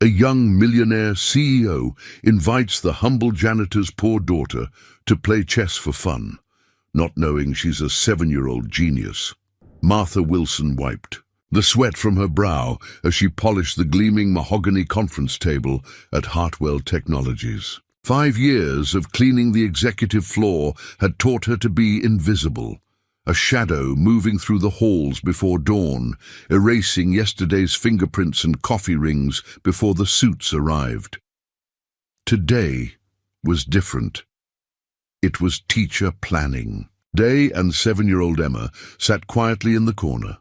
A young millionaire CEO invites the humble janitor's poor daughter to play chess for fun, not knowing she's a 7-year-old genius. Martha Wilson wiped the sweat from her brow as she polished the gleaming mahogany conference table at Hartwell Technologies. 5 years of cleaning the executive floor had taught her to be invisible, a shadow moving through the halls before dawn, erasing yesterday's fingerprints and coffee rings before the suits arrived. Today was different. It was teacher planning. Day and 7-year-old Emma sat quietly in the corner,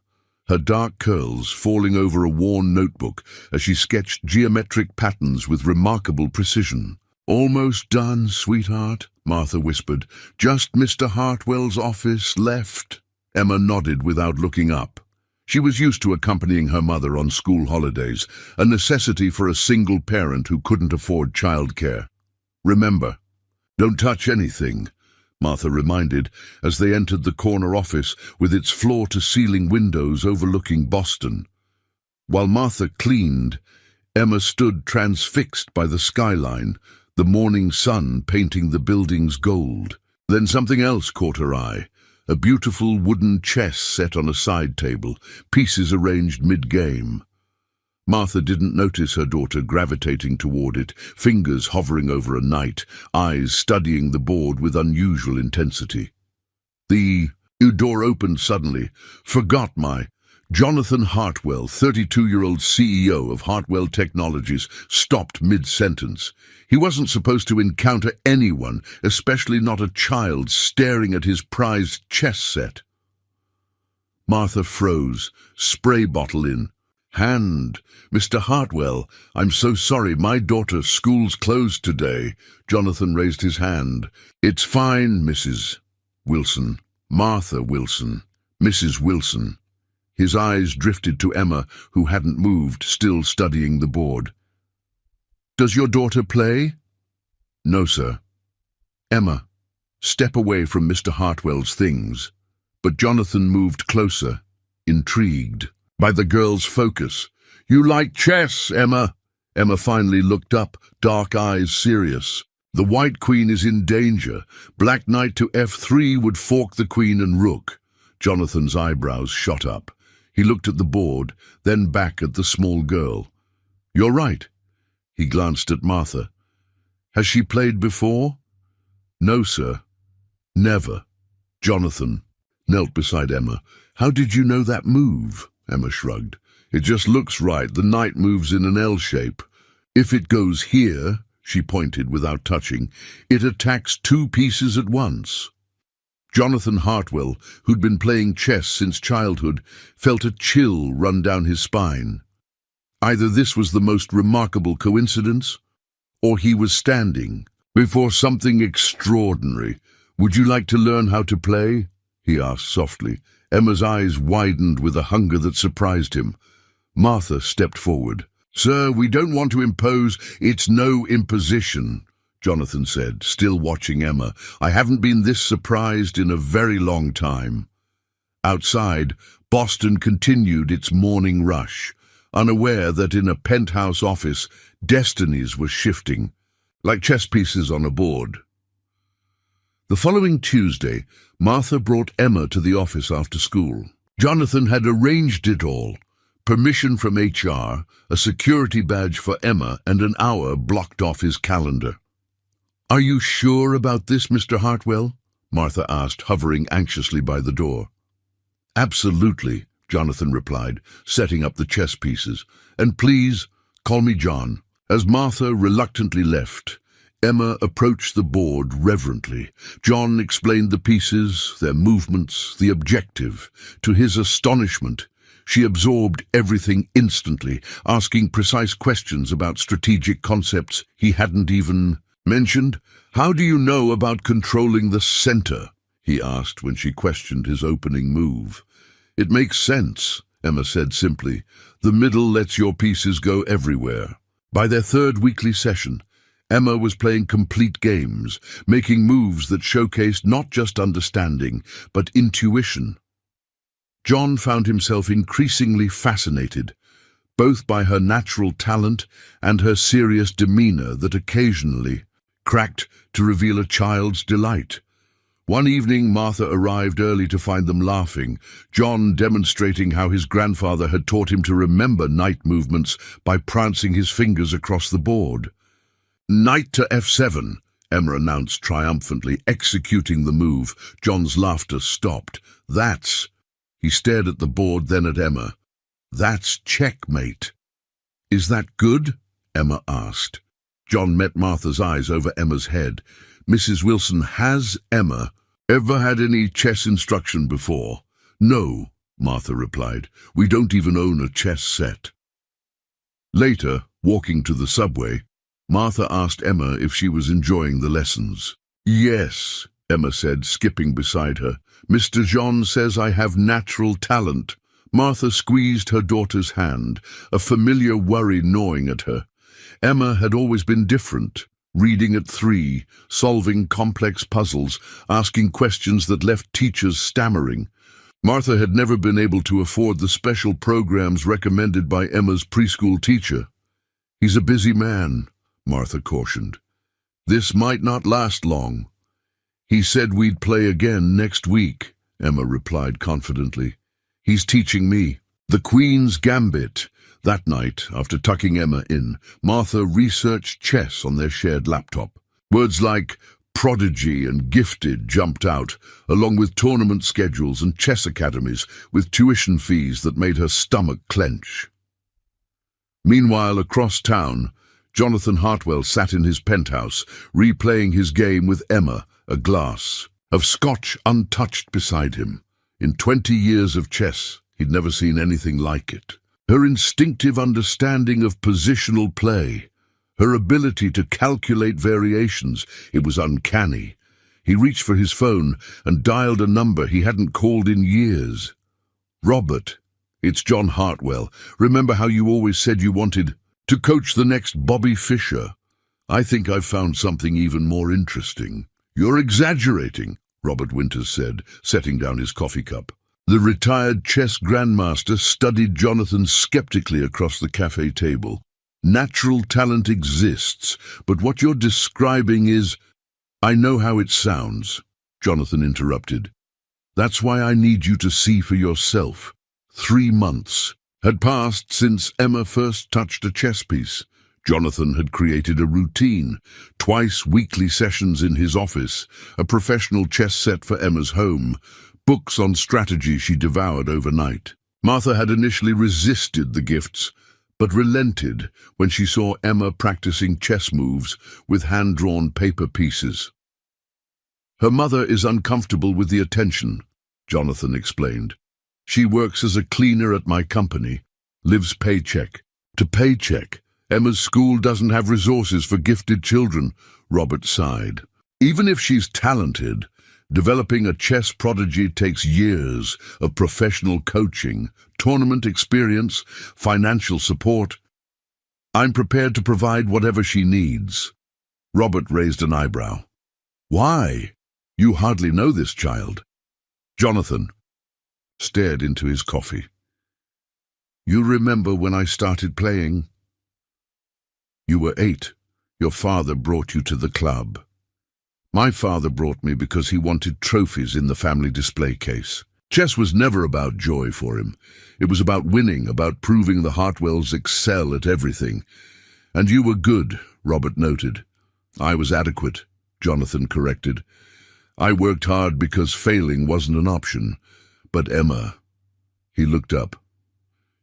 her dark curls falling over a worn notebook as she sketched geometric patterns with remarkable precision. "Almost done, sweetheart," Martha whispered. "Just Mr. Hartwell's office left." Emma nodded without looking up. She was used to accompanying her mother on school holidays, a necessity for a single parent who couldn't afford childcare. "Remember, don't touch anything," Martha reminded as they entered the corner office with its floor-to-ceiling windows overlooking Boston. While Martha cleaned, Emma stood transfixed by the skyline, the morning sun painting the buildings gold. Then something else caught her eye, a beautiful wooden chess set on a side table, pieces arranged mid-game. Martha didn't notice her daughter gravitating toward it, fingers hovering over a knight, eyes studying the board with unusual intensity. The door opened suddenly. "Forgot my..." Jonathan Hartwell, 32-year-old CEO of Hartwell Technologies, stopped mid-sentence. He wasn't supposed to encounter anyone, especially not a child, staring at his prized chess set. Martha froze, spray bottle in hand. "Mr. Hartwell, I'm so sorry, my daughter's school's closed today." Jonathan raised his hand. "It's fine, Mrs. Wilson." "Martha Wilson, Mrs. Wilson." His eyes drifted to Emma, who hadn't moved, still studying the board. "Does your daughter play?" "No, sir." "Emma, step away from Mr. Hartwell's things." But Jonathan moved closer, intrigued by the girl's focus. "You like chess, Emma?" Emma finally looked up, dark eyes serious. "The white queen is in danger. Black knight to f3 would fork the queen and rook." Jonathan's eyebrows shot up. He looked at the board, then back at the small girl. "You're right." He glanced at Martha. "Has she played before?" "No, sir. Never." Jonathan knelt beside Emma. "How did you know that move?" Emma shrugged. "It just looks right. The knight moves in an L shape. If it goes here," she pointed without touching, "it attacks 2 pieces at once." Jonathan Hartwell, who'd been playing chess since childhood, felt a chill run down his spine. Either this was the most remarkable coincidence, or he was standing before something extraordinary. "Would you like to learn how to play?" he asked softly. Emma's eyes widened with a hunger that surprised him. Martha stepped forward. "Sir, we don't want to impose." "It's no imposition," Jonathan said, still watching Emma. "I haven't been this surprised in a very long time." Outside, Boston continued its morning rush, unaware that in a penthouse office, destinies were shifting, like chess pieces on a board. The following Tuesday, Martha brought Emma to the office after school. Jonathan had arranged it all. Permission from HR, a security badge for Emma, and an hour blocked off his calendar. "Are you sure about this, Mr. Hartwell?" Martha asked, hovering anxiously by the door. "Absolutely," Jonathan replied, setting up the chess pieces. "And please, call me John." As Martha reluctantly left, Emma approached the board reverently. John explained the pieces, their movements, the objective. To his astonishment, she absorbed everything instantly, asking precise questions about strategic concepts he hadn't even mentioned. "How do you know about controlling the center?" he asked when she questioned his opening move. "It makes sense," Emma said simply. "The middle lets your pieces go everywhere." By their 3rd weekly session, Emma was playing complete games, making moves that showcased not just understanding, but intuition. John found himself increasingly fascinated both by her natural talent and her serious demeanor that occasionally cracked to reveal a child's delight. One evening, Martha arrived early to find them laughing, John demonstrating how his grandfather had taught him to remember knight movements by prancing his fingers across the board. "Knight to F7, Emma announced triumphantly, executing the move. John's laughter stopped. "That's—" He stared at the board, then at Emma. "That's checkmate." "Is that good?" Emma asked. John met Martha's eyes over Emma's head. "Mrs. Wilson, has Emma ever had any chess instruction before?" "No," Martha replied. "We don't even own a chess set." Later, walking to the subway, Martha asked Emma if she was enjoying the lessons. "Yes," Emma said, skipping beside her. "Mr. Jean says I have natural talent." Martha squeezed her daughter's hand, a familiar worry gnawing at her. Emma had always been different, reading at 3, solving complex puzzles, asking questions that left teachers stammering. Martha had never been able to afford the special programs recommended by Emma's preschool teacher. "He's a busy man," Martha cautioned. "This might not last long." "He said we'd play again next week," Emma replied confidently. "He's teaching me the Queen's Gambit." That night, after tucking Emma in, Martha researched chess on their shared laptop. Words like prodigy and gifted jumped out, along with tournament schedules and chess academies with tuition fees that made her stomach clench. Meanwhile, across town, Jonathan Hartwell sat in his penthouse, replaying his game with Emma, a glass of scotch untouched beside him. In 20 years of chess, he'd never seen anything like it. Her instinctive understanding of positional play, her ability to calculate variations, it was uncanny. He reached for his phone and dialed a number he hadn't called in years. "Robert, it's John Hartwell. Remember how you always said you wanted to coach the next Bobby Fischer? I think I've found something even more interesting." "You're exaggerating," Robert Winters said, setting down his coffee cup. The retired chess grandmaster studied Jonathan skeptically across the cafe table. "Natural talent exists, but what you're describing is—" "I know how it sounds," Jonathan interrupted. "That's why I need you to see for yourself." 3 months had passed since Emma first touched a chess piece. Jonathan had created a routine, twice weekly sessions in his office, a professional chess set for Emma's home, books on strategy she devoured overnight. Martha had initially resisted the gifts, but relented when she saw Emma practicing chess moves with hand-drawn paper pieces. "Her mother is uncomfortable with the attention," Jonathan explained. "She works as a cleaner at my company, lives paycheck to paycheck. Emma's school doesn't have resources for gifted children," Robert sighed. "Even if she's talented, developing a chess prodigy takes years of professional coaching, tournament experience, financial support. I'm prepared to provide whatever she needs." Robert raised an eyebrow. "Why? You hardly know this child." Jonathan stared into his coffee. "You remember when I started playing? You were 8. Your father brought you to the club. My father brought me because he wanted trophies in the family display case. Chess was never about joy for him. It was about winning, about proving the Hartwells excel at everything. And you were good," Robert noted. "I was adequate," Jonathan corrected. "I worked hard because failing wasn't an option. But Emma—" He looked up.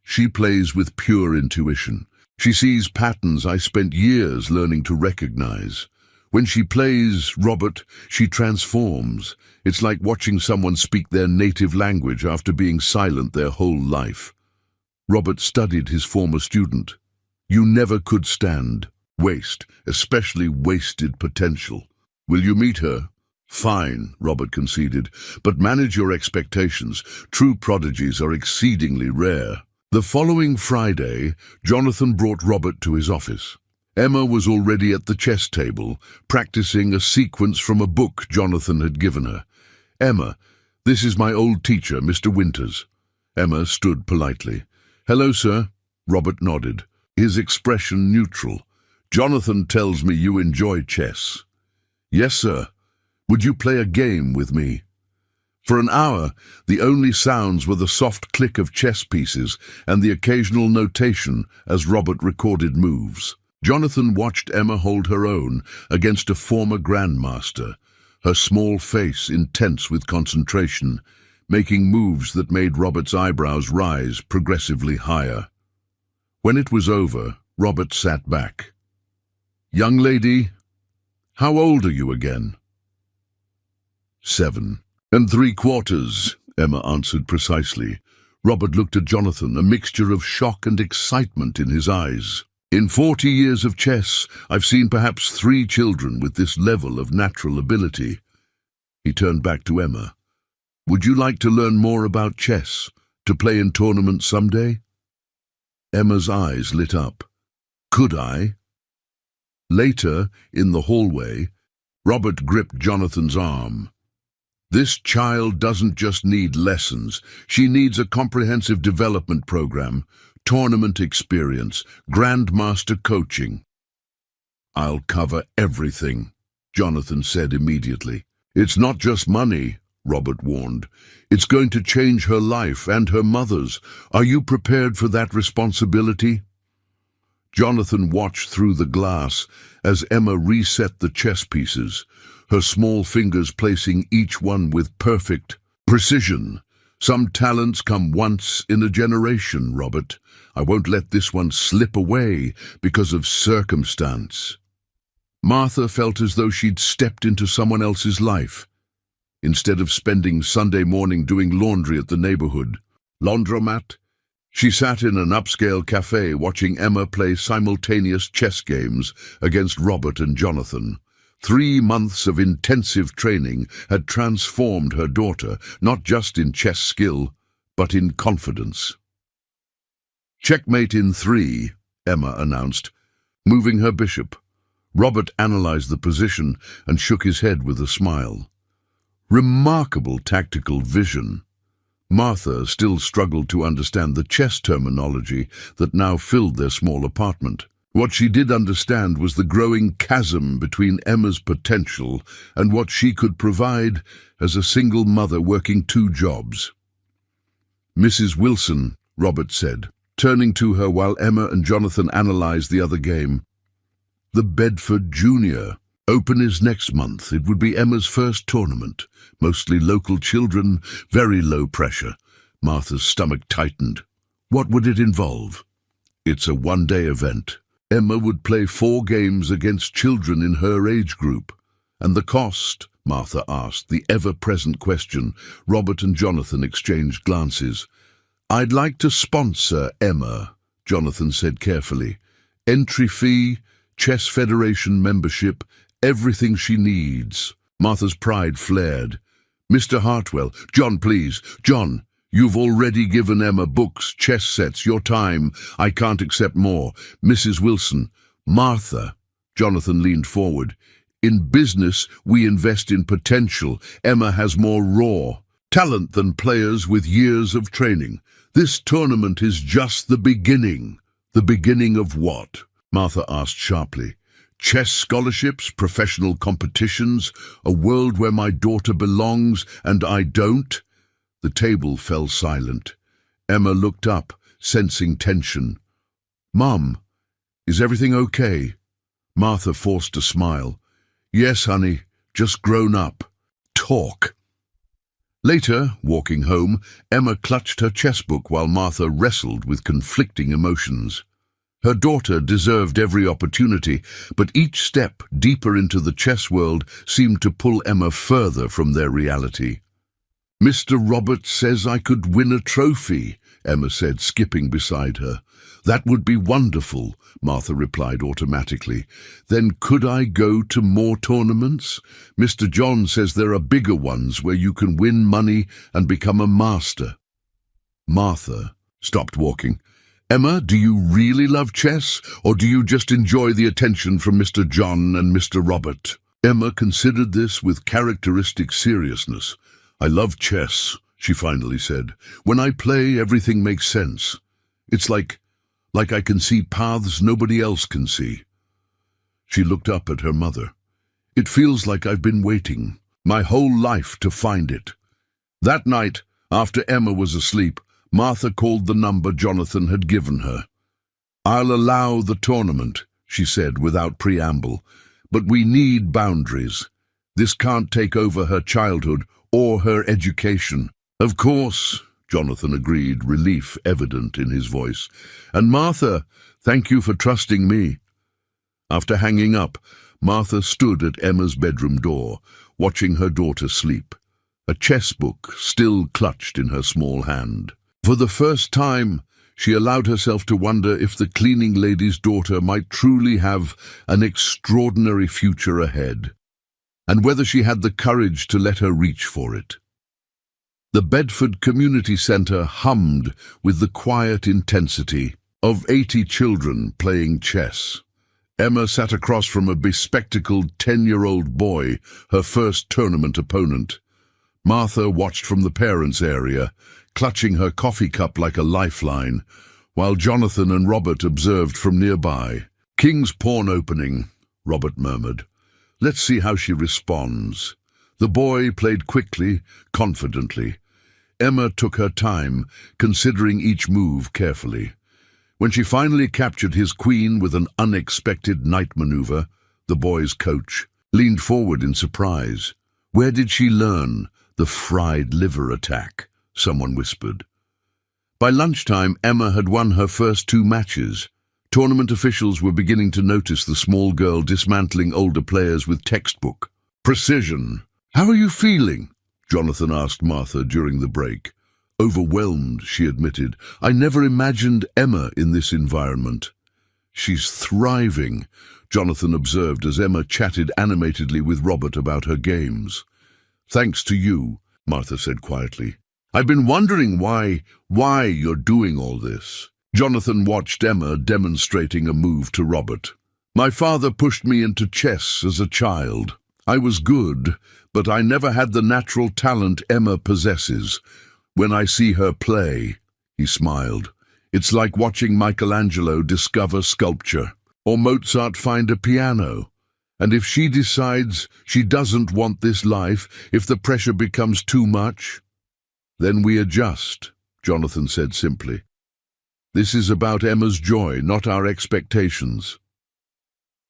"She plays with pure intuition. She sees patterns I spent years learning to recognize. When she plays, Robert, she transforms. It's like watching someone speak their native language after being silent their whole life." Robert studied his former student. "You never could stand waste, especially wasted potential. Will you meet her?" "Fine," Robert conceded, "but manage your expectations. True prodigies are exceedingly rare." The following Friday, Jonathan brought Robert to his office. Emma was already at the chess table, practicing a sequence from a book Jonathan had given her. "Emma, this is my old teacher, Mr. Winters." Emma stood politely. "Hello, sir." Robert nodded, his expression neutral. "Jonathan tells me you enjoy chess." "Yes, sir. Would you play a game with me?" For an hour, the only sounds were the soft click of chess pieces and the occasional notation as Robert recorded moves. Jonathan watched Emma hold her own against a former grandmaster, her small face intense with concentration, making moves that made Robert's eyebrows rise progressively higher. When it was over, Robert sat back. "Young lady, how old are you again?" 7 3/4, Emma answered precisely. Robert looked at Jonathan, a mixture of shock and excitement in his eyes. "In 40 years of chess, I've seen perhaps 3 children with this level of natural ability." He turned back to Emma. "Would you like to learn more about chess, to play in tournaments someday?" Emma's eyes lit up. "Could I?" Later, in the hallway, Robert gripped Jonathan's arm. "This child doesn't just need lessons. She needs a comprehensive development program, tournament experience, grandmaster coaching." "I'll cover everything," Jonathan said immediately. "It's not just money," Robert warned. "It's going to change her life and her mother's. Are you prepared for that responsibility?" Jonathan watched through the glass as Emma reset the chess pieces, her small fingers placing each one with perfect precision. "Some talents come once in a generation, Robert. I won't let this one slip away because of circumstance." Martha felt as though she'd stepped into someone else's life. Instead of spending Sunday morning doing laundry at the neighborhood laundromat, she sat in an upscale cafe watching Emma play simultaneous chess games against Robert and Jonathan. 3 months of intensive training had transformed her daughter, not just in chess skill, but in confidence. "Checkmate in 3, Emma announced, moving her bishop. Robert analyzed the position and shook his head with a smile. Remarkable tactical vision. Martha still struggled to understand the chess terminology that now filled their small apartment. What she did understand was the growing chasm between Emma's potential and what she could provide as a single mother working 2 jobs. "Mrs. Wilson," Robert said, turning to her while Emma and Jonathan analyzed the other game. "The Bedford Junior Open is next month. It would be Emma's first tournament. Mostly local children, very low pressure." Martha's stomach tightened. "What would it involve?" "It's a 1-day event. Emma would play 4 games against children in her age group." "And the cost?" Martha asked, the ever-present question. Robert and Jonathan exchanged glances. "I'd like to sponsor Emma," Jonathan said carefully. "Entry fee, Chess Federation membership, everything she needs." Martha's pride flared. "Mr. Hartwell, John, please, John, you've already given Emma books, chess sets, your time. I can't accept more. Mrs. Wilson, Martha." Jonathan leaned forward. "In business, we invest in potential. Emma has more raw talent than players with years of training. This tournament is just the beginning." "The beginning of what?" Martha asked sharply. "Chess scholarships, professional competitions, a world where my daughter belongs and I don't?" The table fell silent. Emma looked up, sensing tension. "Mum, is everything okay?" Martha forced a smile. "Yes, honey, just grown up. Talk." Later, walking home, Emma clutched her chess book while Martha wrestled with conflicting emotions. Her daughter deserved every opportunity, but each step deeper into the chess world seemed to pull Emma further from their reality. "Mr. Roberts says I could win a trophy," Emma said, skipping beside her. "That would be wonderful," Martha replied automatically. "Then could I go to more tournaments? Mr. John says there are bigger ones where you can win money and become a master." Martha stopped walking. "Emma, do you really love chess, or do you just enjoy the attention from Mr. John and Mr. Robert?" Emma considered this with characteristic seriousness. "I love chess," she finally said. "When I play, everything makes sense. It's like like I can see paths nobody else can see. She looked up at her mother. It feels like I've been waiting my whole life to find it. That night, after Emma was asleep, Martha called the number Jonathan had given her. "I'll allow the tournament," she said without preamble, "but we need boundaries. This can't take over her childhood or her education." "Of course," Jonathan agreed, relief evident in his voice. "And Martha, thank you for trusting me." After hanging up, Martha stood at Emma's bedroom door, watching her daughter sleep, a chess book still clutched in her small hand. For the first time, she allowed herself to wonder if the cleaning lady's daughter might truly have an extraordinary future ahead, and whether she had the courage to let her reach for it. The Bedford Community Centre hummed with the quiet intensity of 80 children playing chess. Emma sat across from a bespectacled 10-year-old boy, her first tournament opponent. Martha watched from the parents' area, clutching her coffee cup like a lifeline, while Jonathan and Robert observed from nearby. "King's pawn opening," Robert murmured. "Let's see how she responds." The boy played quickly, confidently. Emma took her time, considering each move carefully. When she finally captured his queen with an unexpected knight maneuver, the boy's coach leaned forward in surprise. "Where did she learn the fried liver attack?" someone whispered. By lunchtime, Emma had won her first 2 matches. Tournament officials were beginning to notice the small girl dismantling older players with textbook precision. "How are you feeling?" Jonathan asked Martha during the break. "Overwhelmed," she admitted. "I never imagined Emma in this environment." "She's thriving," Jonathan observed as Emma chatted animatedly with Robert about her games. "Thanks to you," Martha said quietly. "I've been wondering why you're doing all this." Jonathan watched Emma demonstrating a move to Robert. "My father pushed me into chess as a child. I was good, but I never had the natural talent Emma possesses. When I see her play," he smiled, "it's like watching Michelangelo discover sculpture, or Mozart find a piano. And if she decides she doesn't want this life, if the pressure becomes too much, then we adjust," Jonathan said simply. "This is about Emma's joy, not our expectations."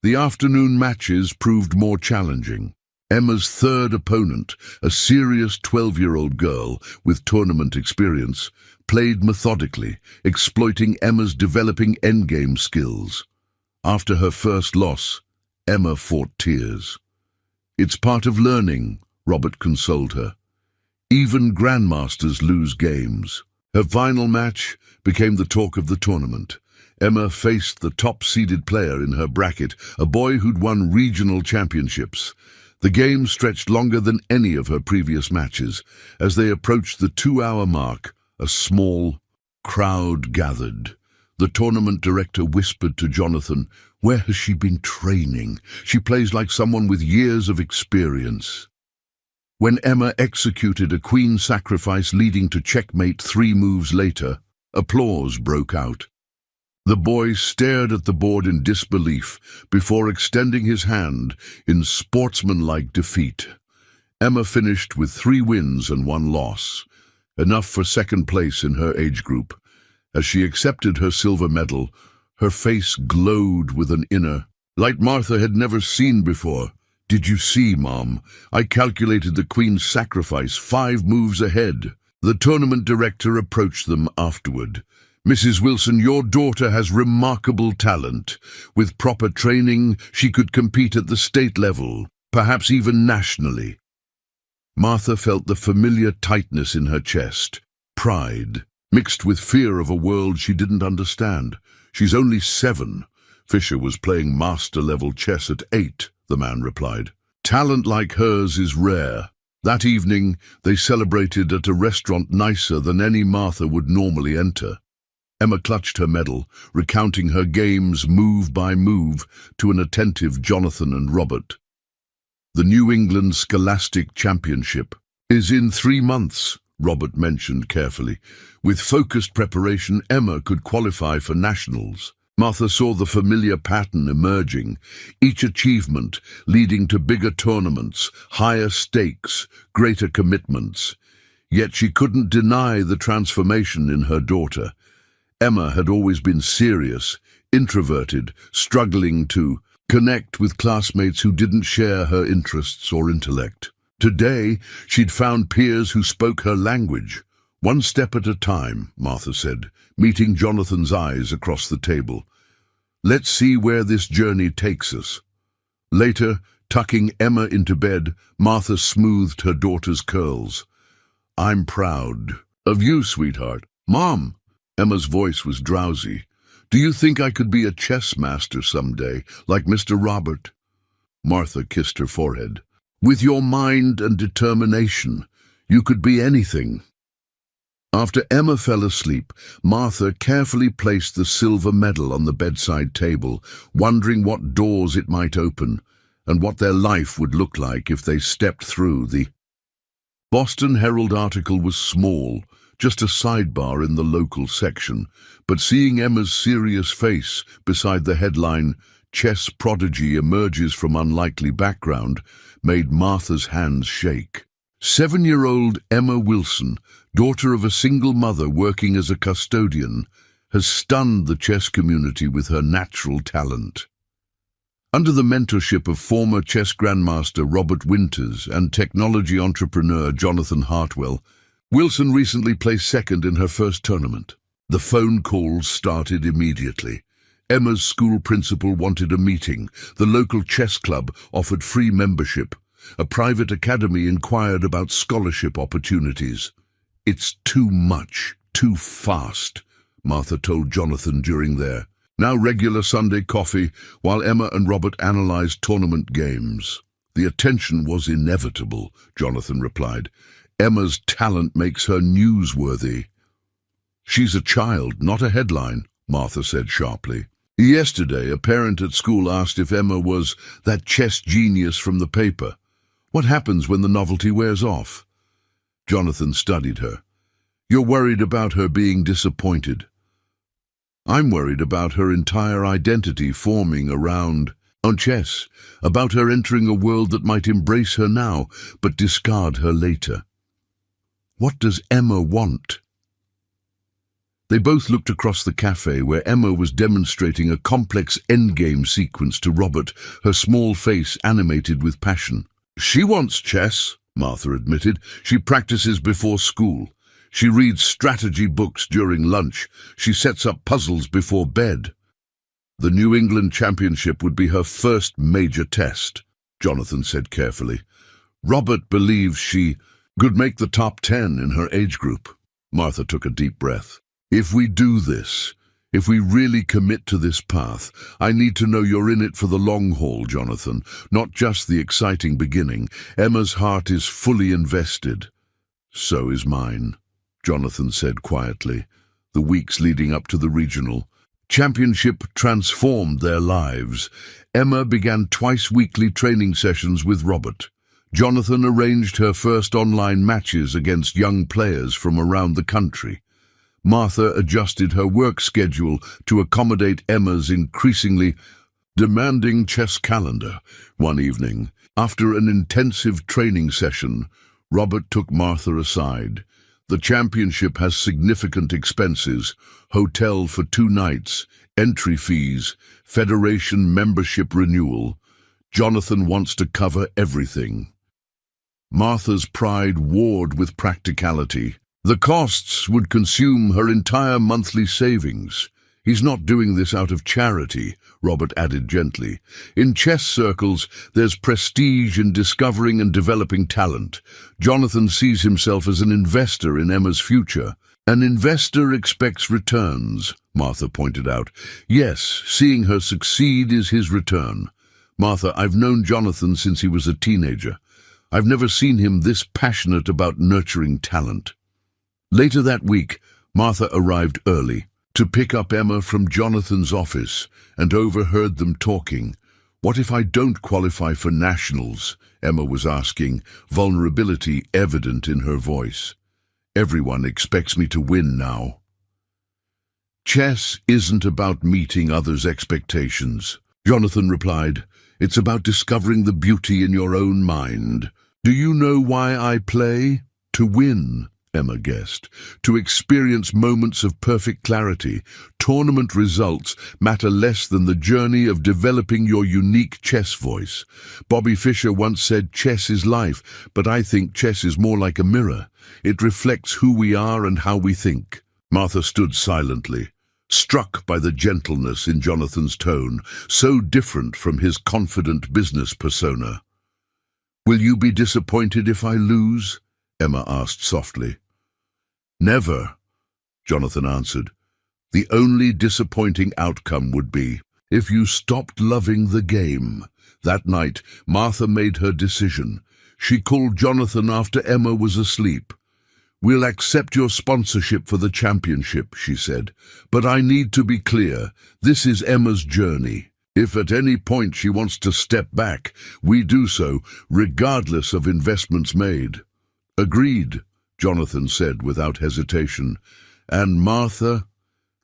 The afternoon matches proved more challenging. Emma's third opponent, a serious 12-year-old girl with tournament experience, played methodically, exploiting Emma's developing endgame skills. After her first loss, Emma fought tears. "It's part of learning," Robert consoled her. "Even grandmasters lose games." Her final match became the talk of the tournament. Emma faced the top-seeded player in her bracket, a boy who'd won regional championships. The game stretched longer than any of her previous matches. As they approached the 2-hour mark, a small crowd gathered. The tournament director whispered to Jonathan, "Where has she been training? She plays like someone with years of experience." When Emma executed a queen sacrifice leading to checkmate 3 moves later, applause broke out. The boy stared at the board in disbelief before extending his hand in sportsmanlike defeat. Emma finished with 3 wins and 1 loss, enough for second place in her age group. As she accepted her silver medal, her face glowed with an inner light Martha had never seen before. "Did you see, Mom? I calculated the queen's sacrifice 5 moves ahead." The tournament director approached them afterward. "Mrs. Wilson, your daughter has remarkable talent. With proper training, she could compete at the state level, perhaps even nationally." Martha felt the familiar tightness in her chest, pride, mixed with fear of a world she didn't understand. "She's only 7. Fisher was playing master-level chess at 8, the man replied. "Talent like hers is rare." That evening, they celebrated at a restaurant nicer than any Martha would normally enter. Emma clutched her medal, recounting her games move by move to an attentive Jonathan and Robert. "The New England Scholastic Championship is in 3 months," Robert mentioned carefully. With focused preparation, Emma could qualify for nationals. Martha saw the familiar pattern emerging, each achievement leading to bigger tournaments, higher stakes, greater commitments. Yet she couldn't deny the transformation in her daughter. Emma had always been serious, introverted, struggling to connect with classmates who didn't share her interests or intellect. Today, she'd found peers who spoke her language. "One step at a time," Martha said, meeting Jonathan's eyes across the table. "Let's see where this journey takes us." Later, tucking Emma into bed, Martha smoothed her daughter's curls. "I'm proud of you, sweetheart." "Mom," Emma's voice was drowsy, "do you think I could be a chess master someday, like Mr. Robert?" Martha kissed her forehead. "With your mind and determination, you could be anything." After Emma fell asleep, Martha carefully placed the silver medal on the bedside table, wondering what doors it might open and what their life would look like if they stepped through. The Boston Herald article was small, just a sidebar in the local section, but seeing Emma's serious face beside the headline, "Chess Prodigy Emerges from Unlikely Background," made Martha's hands shake. 7-year-old Emma Wilson, daughter of a single mother working as a custodian, has stunned the chess community with her natural talent. Under the mentorship of former chess grandmaster Robert Winters and technology entrepreneur Jonathan Hartwell, Wilson recently placed second in her first tournament. The phone calls started immediately. Emma's school principal wanted a meeting. The local chess club offered free membership. A private academy inquired about scholarship opportunities. "It's too much, too fast," Martha told Jonathan during their now regular Sunday coffee while Emma and Robert analyzed tournament games. "The attention was inevitable," Jonathan replied. "Emma's talent makes her newsworthy." "She's a child, not a headline," Martha said sharply. Yesterday, a parent at school asked if Emma was that chess genius from the paper. "What happens when the novelty wears off?" Jonathan studied her. "You're worried about her being disappointed." "I'm worried about her entire identity forming around chess, about her entering a world that might embrace her now, but discard her later." "What does Emma want?" They both looked across the cafe where Emma was demonstrating a complex endgame sequence to Robert, her small face animated with passion. "She wants chess," Martha admitted. "She practices before school. She reads strategy books during lunch. She sets up puzzles before bed." "The New England Championship would be her first major test," Jonathan said carefully. "Robert believes she could make the top 10 in her age group." Martha took a deep breath. "If we do this, if we really commit to this path, I need to know you're in it for the long haul, Jonathan, not just the exciting beginning. Emma's heart is fully invested." "So is mine," Jonathan said quietly. The weeks leading up to the regional championship transformed their lives. Emma began twice-weekly training sessions with Robert. Jonathan arranged her first online matches against young players from around the country. Martha adjusted her work schedule to accommodate Emma's increasingly demanding chess calendar. One evening, after an intensive training session, Robert took Martha aside. "The championship has significant expenses: hotel for 2 nights, entry fees, federation membership renewal. Jonathan wants to cover everything." Martha's pride warred with practicality. The costs would consume her entire monthly savings. "He's not doing this out of charity," Robert added gently. "In chess circles, there's prestige in discovering and developing talent. Jonathan sees himself as an investor in Emma's future." "An investor expects returns," Martha pointed out. "Yes, seeing her succeed is his return. Martha, I've known Jonathan since he was a teenager. I've never seen him this passionate about nurturing talent." Later that week, Martha arrived early to pick up Emma from Jonathan's office and overheard them talking. "What if I don't qualify for nationals?" Emma was asking, vulnerability evident in her voice. Everyone expects me to win now. Chess isn't about meeting others' expectations, Jonathan replied. It's about discovering the beauty in your own mind. Do you know why I play? To win, Emma guessed. To experience moments of perfect clarity. Tournament results matter less than the journey of developing your unique chess voice. Bobby Fischer once said chess is life, but I think chess is more like a mirror. It reflects who we are and how we think. Martha stood silently, struck by the gentleness in Jonathan's tone, so different from his confident business persona. Will you be disappointed if I lose? Emma asked softly. Never, Jonathan answered. The only disappointing outcome would be if you stopped loving the game. That night, Martha made her decision. She called Jonathan after Emma was asleep. We'll accept your sponsorship for the championship, she said, but I need to be clear. This is Emma's journey. If at any point she wants to step back, we do so, regardless of investments made. Agreed, Jonathan said without hesitation. And Martha,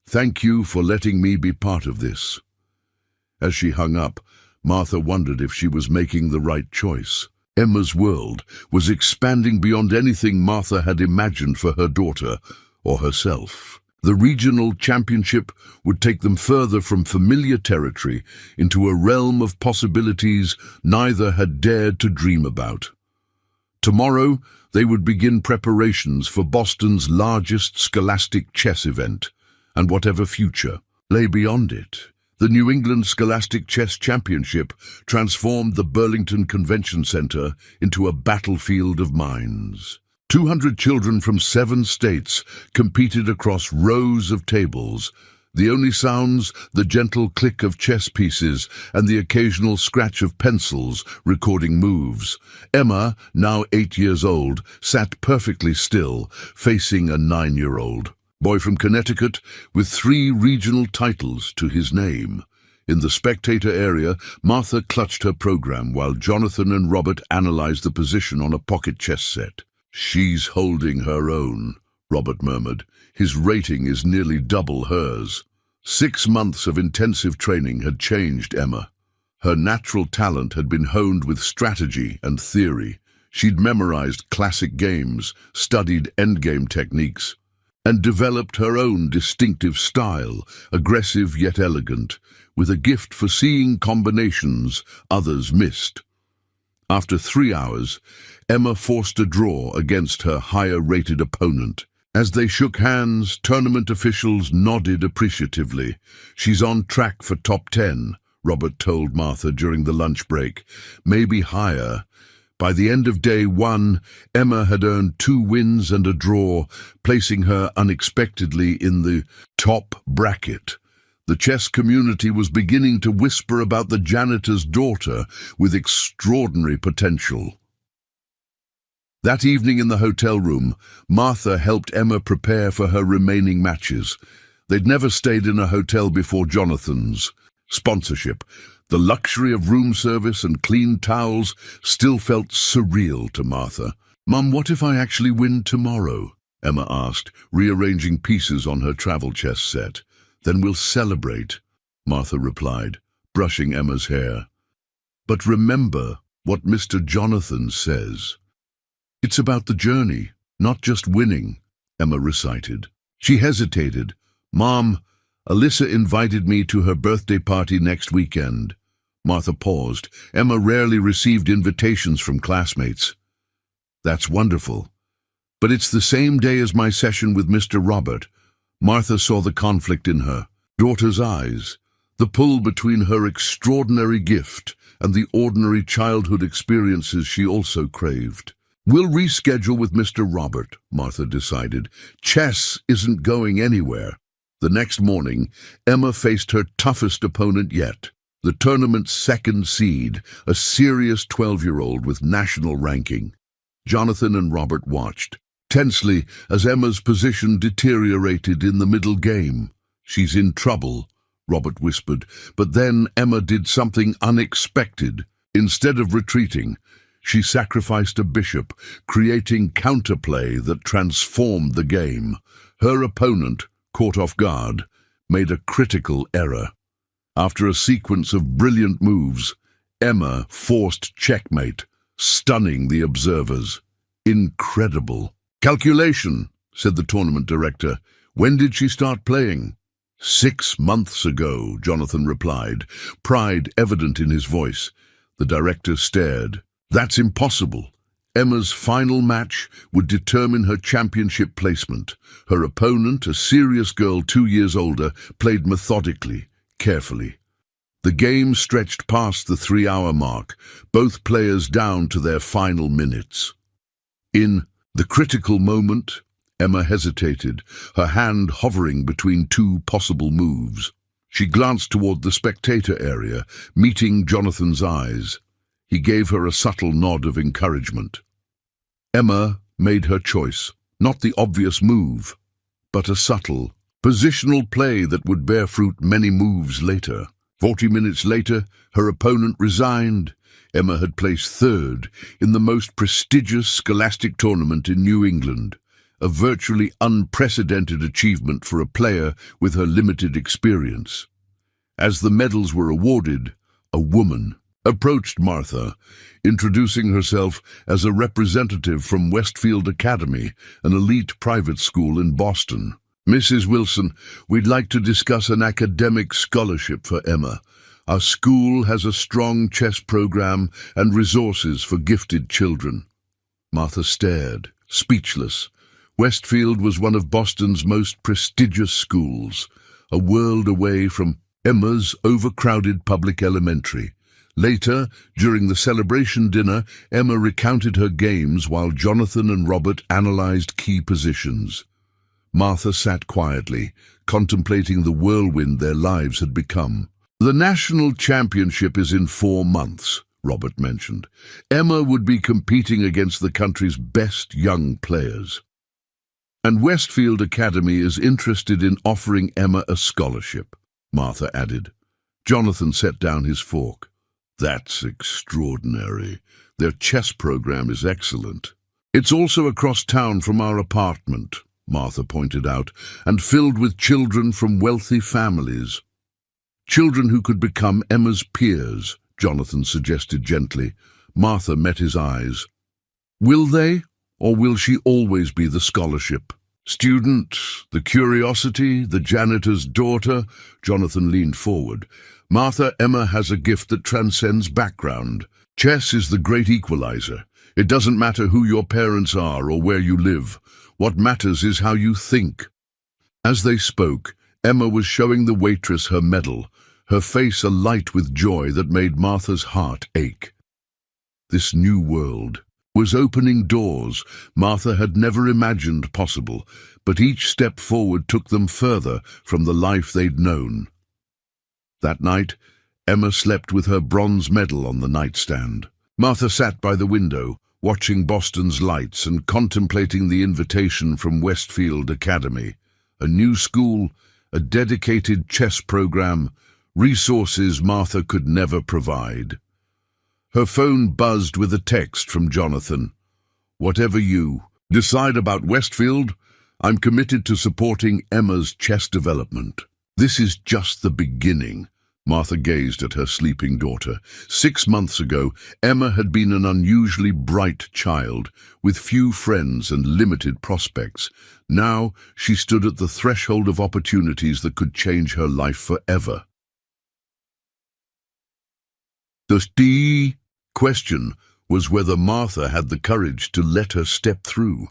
thank you for letting me be part of this. As she hung up, Martha wondered if she was making the right choice. Emma's world was expanding beyond anything Martha had imagined for her daughter or herself. The regional championship would take them further from familiar territory into a realm of possibilities neither had dared to dream about. Tomorrow, they would begin preparations for Boston's largest scholastic chess event, and whatever future lay beyond it. The New England Scholastic Chess Championship transformed the Burlington Convention Center into a battlefield of minds. 200 children from 7 states competed across rows of tables. The only sounds, the gentle click of chess pieces and the occasional scratch of pencils recording moves. Emma, now 8 years old, sat perfectly still, facing a 9-year-old boy from Connecticut with 3 regional titles to his name. In the spectator area, Martha clutched her program while Jonathan and Robert analyzed the position on a pocket chess set. She's holding her own, Robert murmured. His rating is nearly double hers. 6 months of intensive training had changed Emma. Her natural talent had been honed with strategy and theory. She'd memorized classic games, studied endgame techniques, and developed her own distinctive style, aggressive yet elegant, with a gift for seeing combinations others missed. After 3 hours, Emma forced a draw against her higher-rated opponent. As they shook hands, tournament officials nodded appreciatively. She's on track for top 10, Robert told Martha during the lunch break. Maybe higher. By the end of day 1, Emma had earned 2 wins and a draw, placing her unexpectedly in the top bracket. The chess community was beginning to whisper about the janitor's daughter with extraordinary potential. That evening in the hotel room, Martha helped Emma prepare for her remaining matches. They'd never stayed in a hotel before Jonathan's. Sponsorship, the luxury of room service and clean towels, still felt surreal to Martha. "Mum, what if I actually win tomorrow?" Emma asked, rearranging pieces on her travel chess set. "Then we'll celebrate," Martha replied, brushing Emma's hair. "But remember what Mr. Jonathan says. It's about the journey, not just winning," Emma recited. She hesitated. "Mom, Alyssa invited me to her birthday party next weekend." Martha paused. Emma rarely received invitations from classmates. "That's wonderful. But it's the same day as my session with Mr. Robert." Martha saw the conflict in her daughter's eyes, the pull between her extraordinary gift and the ordinary childhood experiences she also craved. "We'll reschedule with Mr. Robert," Martha decided. "Chess isn't going anywhere." The next morning, Emma faced her toughest opponent yet, the tournament's second seed, a serious 12-year-old with national ranking. Jonathan and Robert watched tensely as Emma's position deteriorated in the middle game. "She's in trouble," Robert whispered, but then Emma did something unexpected. Instead of retreating, She sacrificed a bishop, creating counterplay that transformed the game. Her opponent, caught off guard, made a critical error. After a sequence of brilliant moves, Emma forced checkmate, stunning the observers. Incredible. "Calculation," said the tournament director. "When did she start playing?" "6 months ago," Jonathan replied, pride evident in his voice. The director stared. "That's impossible. Emma's final match would determine her championship placement. Her opponent, a serious girl 2 years older, played methodically, carefully. The game stretched past the 3-hour mark, both players down to their final minutes. In the critical moment, Emma hesitated, her hand hovering between 2 possible moves. She glanced toward the spectator area, meeting Jonathan's eyes. He gave her a subtle nod of encouragement. Emma made her choice, not the obvious move, but a subtle, positional play that would bear fruit many moves later. 40 minutes later, her opponent resigned. Emma had placed 3rd in the most prestigious scholastic tournament in New England, a virtually unprecedented achievement for a player with her limited experience. As the medals were awarded, a woman approached Martha, introducing herself as a representative from Westfield Academy, an elite private school in Boston. "Mrs. Wilson, we'd like to discuss an academic scholarship for Emma. Our school has a strong chess program and resources for gifted children." Martha stared, speechless. Westfield was one of Boston's most prestigious schools, a world away from Emma's overcrowded public elementary. Later, during the celebration dinner, Emma recounted her games while Jonathan and Robert analyzed key positions. Martha sat quietly, contemplating the whirlwind their lives had become. "The national championship is in 4 months, Robert mentioned. Emma would be competing against the country's best young players. And Westfield Academy is interested in offering Emma a scholarship," Martha added. Jonathan set down his fork. "That's extraordinary. Their chess program is excellent. It's also across town from our apartment," Martha pointed out, "and filled with children from wealthy families." "Children who could become Emma's peers," Jonathan suggested gently. Martha met his eyes. "Will they, or will she always be the scholarship student, the curiosity, the janitor's daughter?" Jonathan leaned forward. "Martha, Emma has a gift that transcends background. Chess is the great equalizer. It doesn't matter who your parents are or where you live. What matters is how you think." As they spoke, Emma was showing the waitress her medal, her face alight with joy that made Martha's heart ache. This new world was opening doors Martha had never imagined possible, but each step forward took them further from the life they'd known. That night, Emma slept with her bronze medal on the nightstand. Martha sat by the window, watching Boston's lights and contemplating the invitation from Westfield Academy. A new school, a dedicated chess program, resources Martha could never provide. Her phone buzzed with a text from Jonathan. "Whatever you decide about Westfield, I'm committed to supporting Emma's chess development." "This is just the beginning." Martha gazed at her sleeping daughter. 6 months ago, Emma had been an unusually bright child, with few friends and limited prospects. Now she stood at the threshold of opportunities that could change her life forever. The question was whether Martha had the courage to let her step through.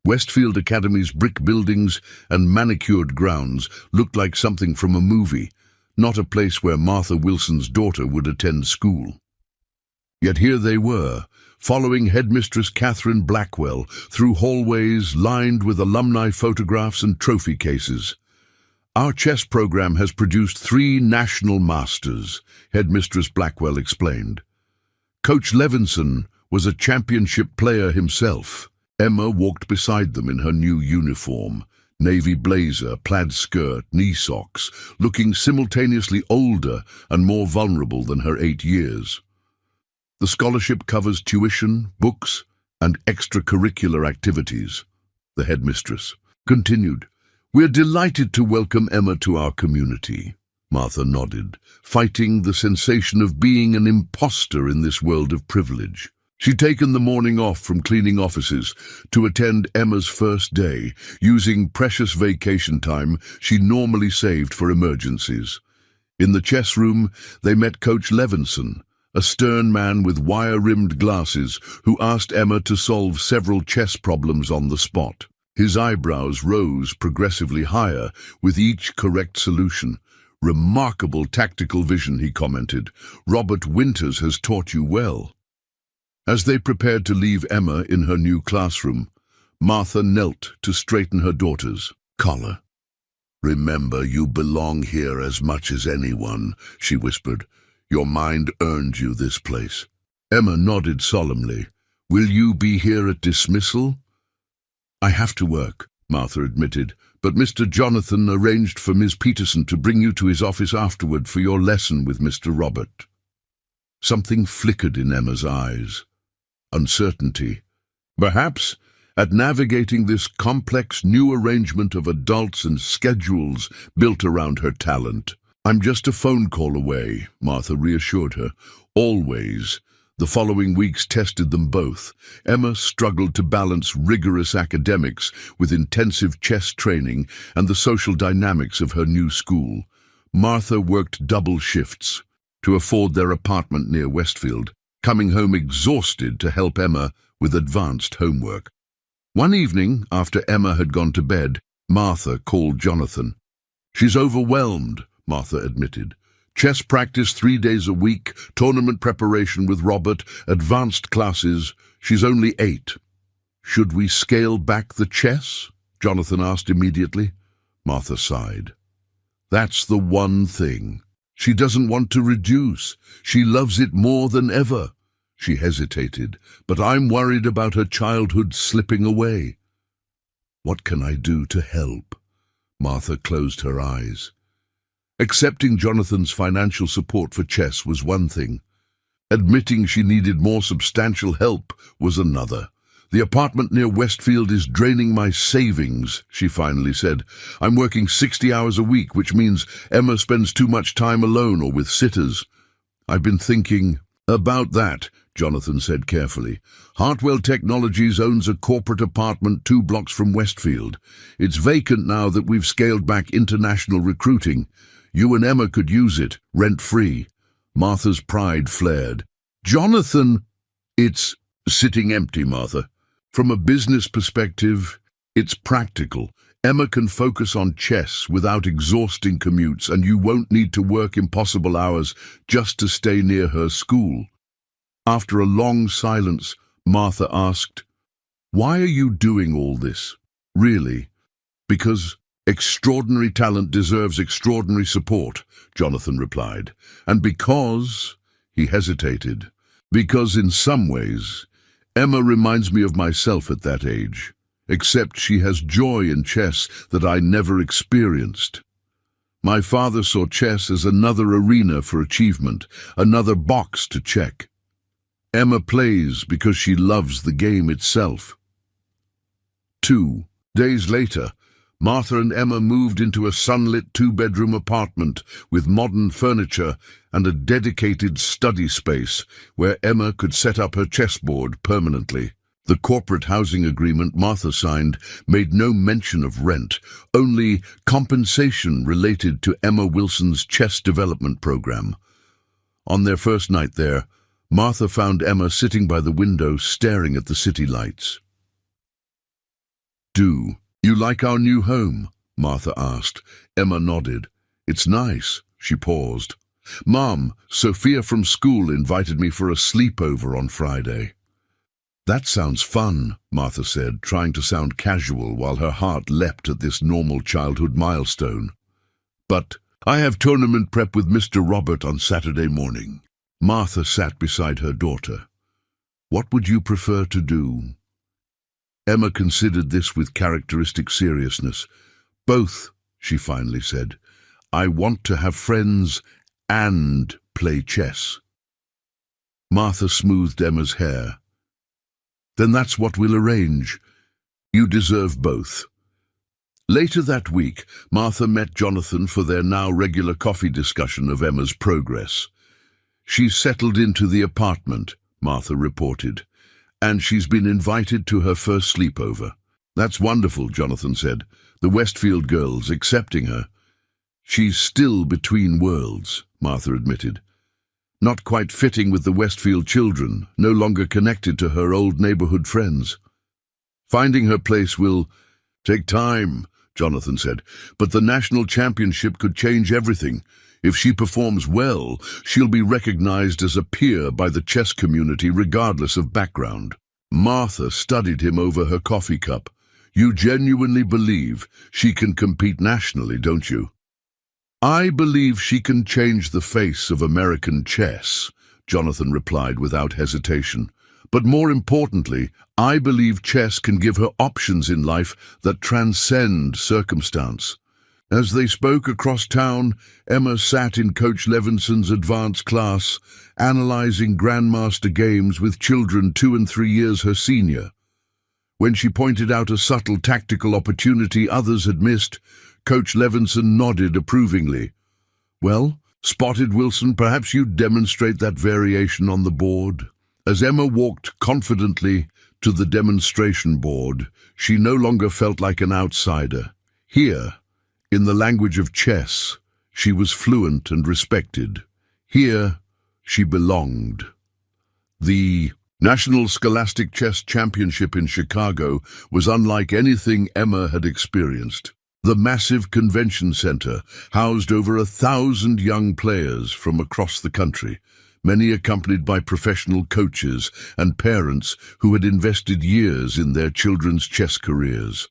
Westfield Academy's brick buildings and manicured grounds looked like something from a movie, not a place where Martha Wilson's daughter would attend school. Yet here they were, following headmistress Catherine Blackwell through hallways lined with alumni photographs and trophy cases. "Our chess program has produced 3 national masters," headmistress Blackwell explained. "Coach Levinson was a championship player himself." Emma walked beside them in her new uniform, navy blazer, plaid skirt, knee socks, looking simultaneously older and more vulnerable than her 8 years. The scholarship covers tuition, books, and extracurricular activities. The headmistress continued. We're delighted to welcome Emma to our community. Martha nodded, fighting the sensation of being an imposter in this world of privilege. She'd taken the morning off from cleaning offices to attend Emma's first day, using precious vacation time she normally saved for emergencies. In the chess room, they met Coach Levinson, a stern man with wire-rimmed glasses who asked Emma to solve several chess problems on the spot. His eyebrows rose progressively higher with each correct solution. Remarkable tactical vision, he commented. Robert Winters has taught you well. As they prepared to leave Emma in her new classroom, Martha knelt to straighten her daughter's collar. Remember, you belong here as much as anyone, she whispered. Your mind earned you this place. Emma nodded solemnly. Will you be here at dismissal? I have to work, Martha admitted, but Mr. Jonathan arranged for Ms. Peterson to bring you to his office afterward for your lesson with Mr. Robert. Something flickered in Emma's eyes. Uncertainty. Perhaps, at navigating this complex new arrangement of adults and schedules built around her talent. I'm just a phone call away, Martha reassured her. Always. The following weeks tested them both. Emma struggled to balance rigorous academics with intensive chess training and the social dynamics of her new school. Martha worked double shifts to afford their apartment near Westfield, coming home exhausted to help Emma with advanced homework. One evening, after Emma had gone to bed, Martha called Jonathan. She's overwhelmed, Martha admitted. Chess practice 3 days a week, tournament preparation with Robert, advanced classes. She's only 8. Should we scale back the chess? Jonathan asked immediately. Martha sighed. That's the one thing. She doesn't want to reduce. She loves it more than ever. She hesitated, but I'm worried about her childhood slipping away. What can I do to help? Martha closed her eyes. Accepting Jonathan's financial support for chess was one thing. Admitting she needed more substantial help was another. The apartment near Westfield is draining my savings, she finally said. I'm working 60 hours a week, which means Emma spends too much time alone or with sitters. I've been thinking about that, Jonathan said carefully. Hartwell Technologies owns a corporate apartment 2 blocks from Westfield. It's vacant now that we've scaled back international recruiting. You and Emma could use it, rent-free. Martha's pride flared. Jonathan! It's sitting empty, Martha. From a business perspective, it's practical. Emma can focus on chess without exhausting commutes, and you won't need to work impossible hours just to stay near her school. After a long silence, Martha asked, Why are you doing all this? Really? Because extraordinary talent deserves extraordinary support, Jonathan replied. And because, he hesitated, because in some ways, Emma reminds me of myself at that age, except she has joy in chess that I never experienced. My father saw chess as another arena for achievement, another box to check. Emma plays because she loves the game itself. 2 days later, Martha and Emma moved into a sunlit 2-bedroom apartment with modern furniture and a dedicated study space where Emma could set up her chessboard permanently. The corporate housing agreement Martha signed made no mention of rent, only compensation related to Emma Wilson's chess development program. On their first night there, Martha found Emma sitting by the window staring at the city lights. Do you like our new home? Martha asked. Emma nodded. It's nice. She paused. Mom, Sophia from school invited me for a sleepover on Friday. That sounds fun, Martha said, trying to sound casual while her heart leapt at this normal childhood milestone. But I have tournament prep with Mr. Robert on Saturday morning. Martha sat beside her daughter. What would you prefer to do? Emma considered this with characteristic seriousness. Both, she finally said. I want to have friends and play chess. Martha smoothed Emma's hair. Then that's what we'll arrange. You deserve both. Later that week, Martha met Jonathan for their now regular coffee discussion of Emma's progress. She's settled into the apartment, Martha reported, and she's been invited to her first sleepover. That's wonderful, Jonathan said. The Westfield girls accepting her. She's still between worlds, Martha admitted. Not quite fitting with the Westfield children, no longer connected to her old neighborhood friends. Finding her place will take time, Jonathan said, but the national championship could change everything. If she performs well, she'll be recognized as a peer by the chess community regardless of background. Martha studied him over her coffee cup. You genuinely believe she can compete nationally, don't you? I believe she can change the face of American chess, Jonathan replied without hesitation. But more importantly, I believe chess can give her options in life that transcend circumstance. As they spoke across town, Emma sat in Coach Levinson's advanced class, analyzing Grandmaster games with children 2 and 3 years her senior. When she pointed out a subtle tactical opportunity others had missed, Coach Levinson nodded approvingly. Well, spotted Wilson, perhaps you'd demonstrate that variation on the board. As Emma walked confidently to the demonstration board, she no longer felt like an outsider. Here, in the language of chess, she was fluent and respected. Here, she belonged. The National Scholastic Chess Championship in Chicago was unlike anything Emma had experienced. The massive convention center housed over 1,000 young players from across the country, many accompanied by professional coaches and parents who had invested years in their children's chess careers.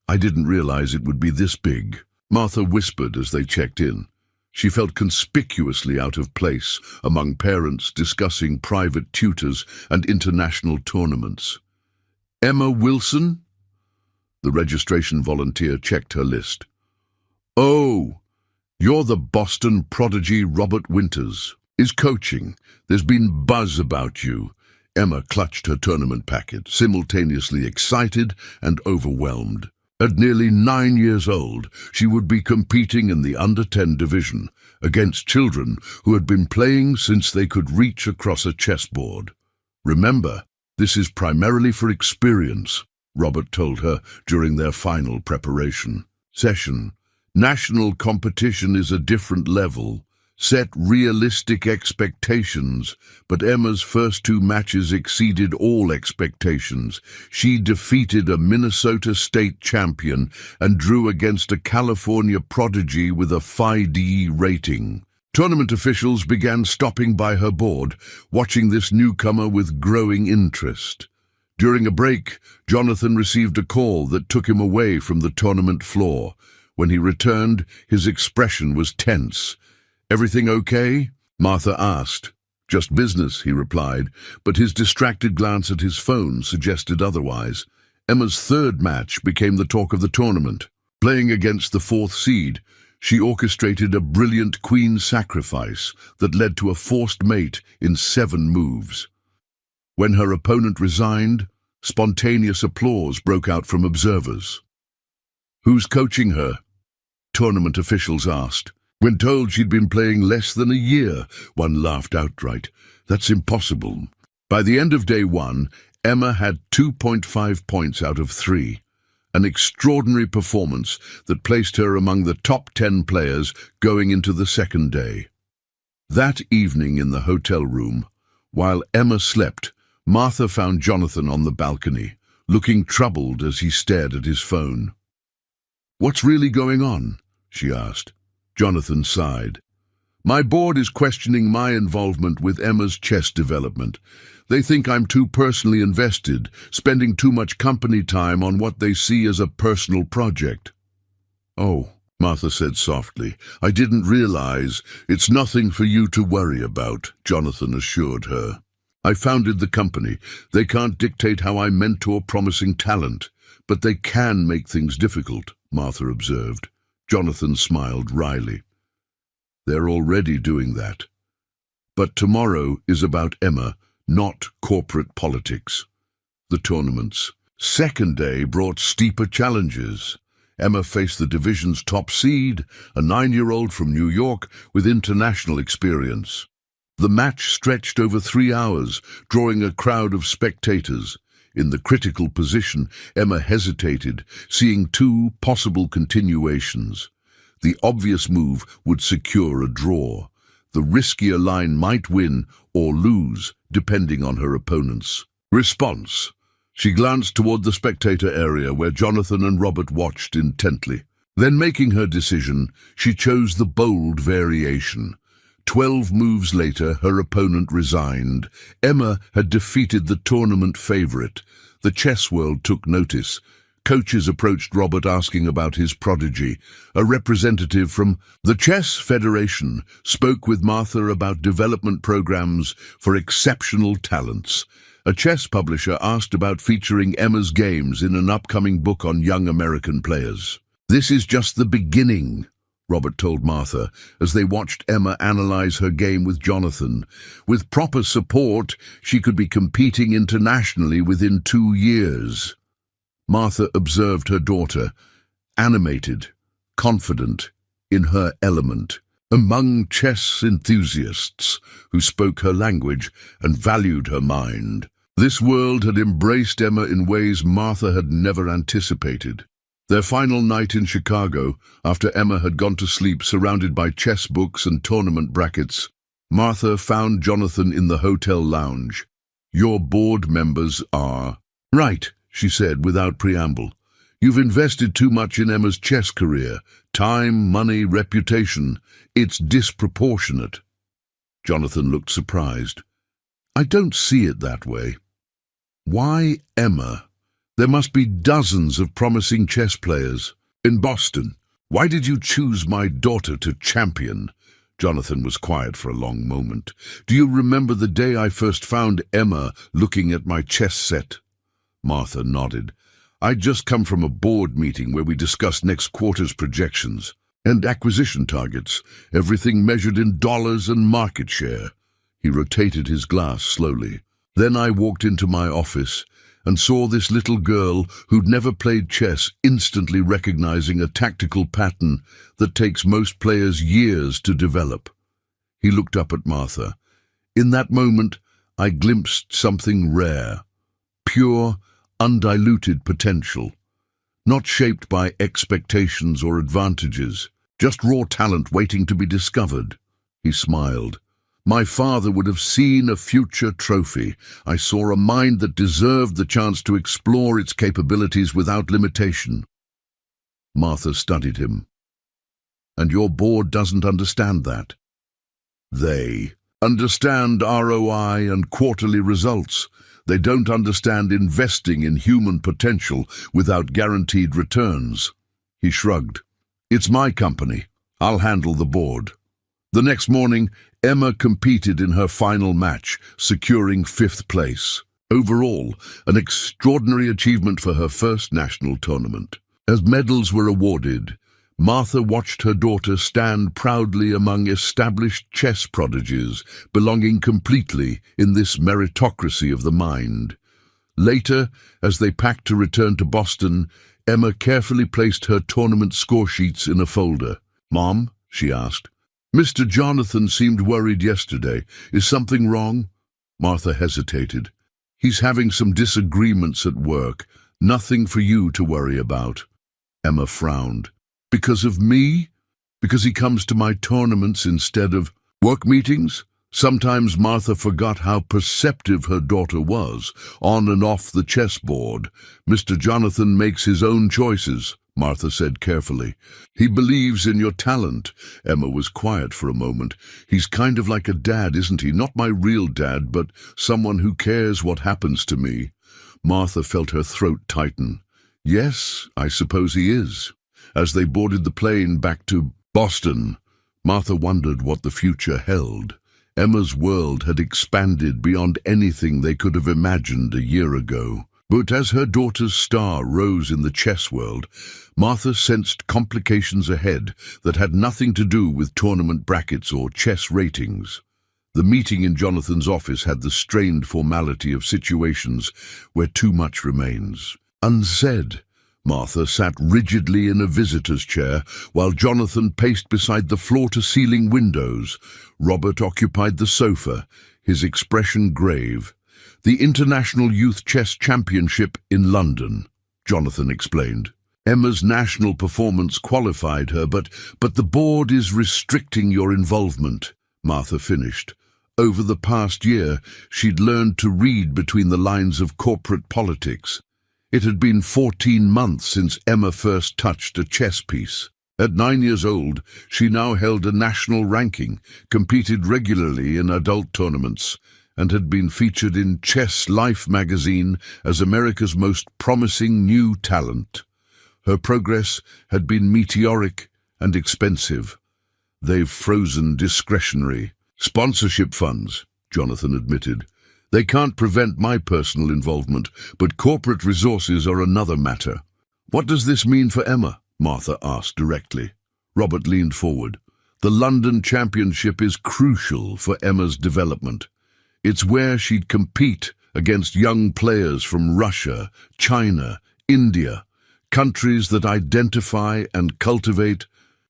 I didn't realize it would be this big, Martha whispered as they checked in. She felt conspicuously out of place among parents discussing private tutors and international tournaments. Emma Wilson? The registration volunteer checked her list. Oh, you're the Boston prodigy Robert Winters. Is coaching. There's been buzz about you. Emma clutched her tournament packet, simultaneously excited and overwhelmed. At nearly 9 years old, she would be competing in the under-10 division against children who had been playing since they could reach across a chessboard. Remember, this is primarily for experience, Robert told her during their final preparation session. National competition is a different level. Set realistic expectations, but Emma's first 2 matches exceeded all expectations. She defeated a Minnesota state champion and drew against a California prodigy with a FIDE rating. Tournament officials began stopping by her board, watching this newcomer with growing interest. During a break, Jonathan received a call that took him away from the tournament floor. When he returned, his expression was tense. Everything okay? Martha asked. Just business, he replied, but his distracted glance at his phone suggested otherwise. Emma's 3rd match became the talk of the tournament. Playing against the 4th seed, she orchestrated a brilliant queen sacrifice that led to a forced mate in 7 moves. When her opponent resigned, spontaneous applause broke out from observers. Who's coaching her? Tournament officials asked. When told she'd been playing less than a year, one laughed outright. That's impossible. By the end of day 1, Emma had 2.5 points out of 3, an extraordinary performance that placed her among the top 10 players going into the 2nd day. That evening in the hotel room, while Emma slept, Martha found Jonathan on the balcony, looking troubled as he stared at his phone. What's really going on? She asked. Jonathan sighed. My board is questioning my involvement with Emma's chess development. They think I'm too personally invested, spending too much company time on what they see as a personal project. Oh, Martha said softly. I didn't realize. It's nothing for you to worry about, Jonathan assured her. I founded the company. They can't dictate how I mentor promising talent, but they can make things difficult, Martha observed. Jonathan smiled wryly. They're already doing that. But tomorrow is about Emma, not corporate politics. The tournament's second day brought steeper challenges. Emma faced the division's top seed, a 9-year-old from New York with international experience. The match stretched over 3 hours, drawing a crowd of spectators. In the critical position, Emma hesitated, seeing 2 possible continuations. The obvious move would secure a draw. The riskier line might win or lose, depending on her opponent's response. She glanced toward the spectator area where Jonathan and Robert watched intently. Then, making her decision, she chose the bold variation. 12 moves later, her opponent resigned. Emma had defeated the tournament favorite. The chess world took notice. Coaches approached Robert asking about his prodigy. A representative from the Chess Federation spoke with Martha about development programs for exceptional talents. A chess publisher asked about featuring Emma's games in an upcoming book on young American players. "This is just the beginning," Robert told Martha as they watched Emma analyze her game with Jonathan. With proper support, she could be competing internationally within 2 years. Martha observed her daughter, animated, confident, in her element, among chess enthusiasts who spoke her language and valued her mind. This world had embraced Emma in ways Martha had never anticipated. Their final night in Chicago, after Emma had gone to sleep surrounded by chess books and tournament brackets, Martha found Jonathan in the hotel lounge. "Your board members are..." "Right," she said without preamble. "You've invested too much in Emma's chess career. Time, money, reputation. It's disproportionate." Jonathan looked surprised. "I don't see it that way." "Why Emma? There must be dozens of promising chess players. In Boston, why did you choose my daughter to champion?" Jonathan was quiet for a long moment. "Do you remember the day I first found Emma looking at my chess set?" Martha nodded. "I'd just come from a board meeting where we discussed next quarter's projections and acquisition targets, everything measured in dollars and market share." He rotated his glass slowly. "Then I walked into my office and saw this little girl who'd never played chess instantly recognizing a tactical pattern that takes most players years to develop." He looked up at Martha. "In that moment, I glimpsed something rare. Pure, undiluted potential. Not shaped by expectations or advantages, just raw talent waiting to be discovered." He smiled. "My father would have seen a future trophy. I saw a mind that deserved the chance to explore its capabilities without limitation." Martha studied him. "And your board doesn't understand that?" "They understand ROI and quarterly results. They don't understand investing in human potential without guaranteed returns." He shrugged. "It's my company. I'll handle the board." The next morning, Emma competed in her final match, securing 5th place. Overall, an extraordinary achievement for her first national tournament. As medals were awarded, Martha watched her daughter stand proudly among established chess prodigies, belonging completely in this meritocracy of the mind. Later, as they packed to return to Boston, Emma carefully placed her tournament score sheets in a folder. "Mom," she asked, "Mr. Jonathan seemed worried yesterday. Is something wrong?" Martha hesitated. "He's having some disagreements at work. Nothing for you to worry about." Emma frowned. "Because of me? Because he comes to my tournaments instead of work meetings?" Sometimes Martha forgot how perceptive her daughter was, on and off the chessboard. "Mr. Jonathan makes his own choices," Martha said carefully. "He believes in your talent." Emma was quiet for a moment. "He's kind of like a dad, isn't he? Not my real dad, but someone who cares what happens to me." Martha felt her throat tighten. "Yes, I suppose he is." As they boarded the plane back to Boston, Martha wondered what the future held. Emma's world had expanded beyond anything they could have imagined a year ago. But as her daughter's star rose in the chess world, Martha sensed complications ahead that had nothing to do with tournament brackets or chess ratings. The meeting in Jonathan's office had the strained formality of situations where too much remains unsaid. Martha sat rigidly in a visitor's chair, while Jonathan paced beside the floor-to-ceiling windows. Robert occupied the sofa, his expression grave. "The International Youth Chess Championship in London," Jonathan explained. "Emma's national performance qualified her, but the board is restricting your involvement," Martha finished. Over the past year, she'd learned to read between the lines of corporate politics. It had been 14 months since Emma first touched a chess piece. At 9 years old, she now held a national ranking, competed regularly in adult tournaments, and had been featured in Chess Life magazine as America's most promising new talent. Her progress had been meteoric and expensive. "They've frozen discretionary sponsorship funds," Jonathan admitted. "They can't prevent my personal involvement, but corporate resources are another matter." "What does this mean for Emma?" Martha asked directly. Robert leaned forward. "The London Championship is crucial for Emma's development. It's where she'd compete against young players from Russia, China, India, countries that identify and cultivate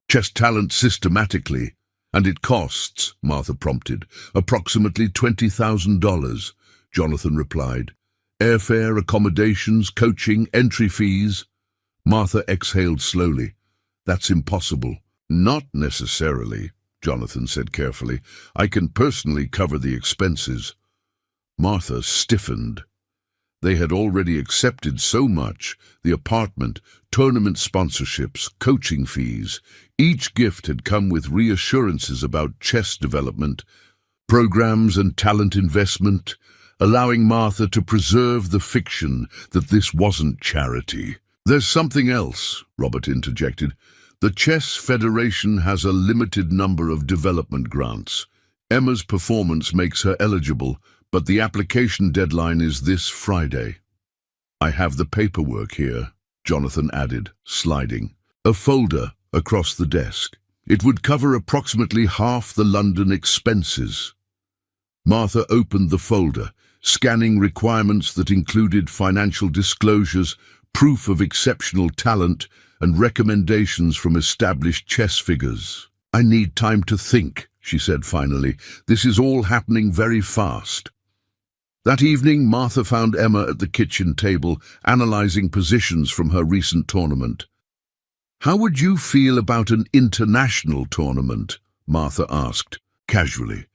chess talent systematically. "And it costs," Martha prompted. "Approximately $20,000, Jonathan replied. "Airfare, accommodations, coaching, entry fees." Martha exhaled slowly. "That's impossible." "Not necessarily," Jonathan said carefully. "I can personally cover the expenses." Martha stiffened. They had already accepted so much: the apartment, tournament sponsorships, coaching fees. Each gift had come with reassurances about chess development, programs and talent investment, allowing Martha to preserve the fiction that this wasn't charity. "There's something else," Robert interjected. "The Chess Federation has a limited number of development grants. Emma's performance makes her eligible, but the application deadline is this Friday." "I have the paperwork here," Jonathan added, sliding a folder across the desk. "It would cover approximately half the London expenses." Martha opened the folder, scanning requirements that included financial disclosures, proof of exceptional talent, and recommendations from established chess figures. "I need time to think," she said finally. "This is all happening very fast." That evening, Martha found Emma at the kitchen table, analyzing positions from her recent tournament. "How would you feel about an international tournament?" Martha asked, casually.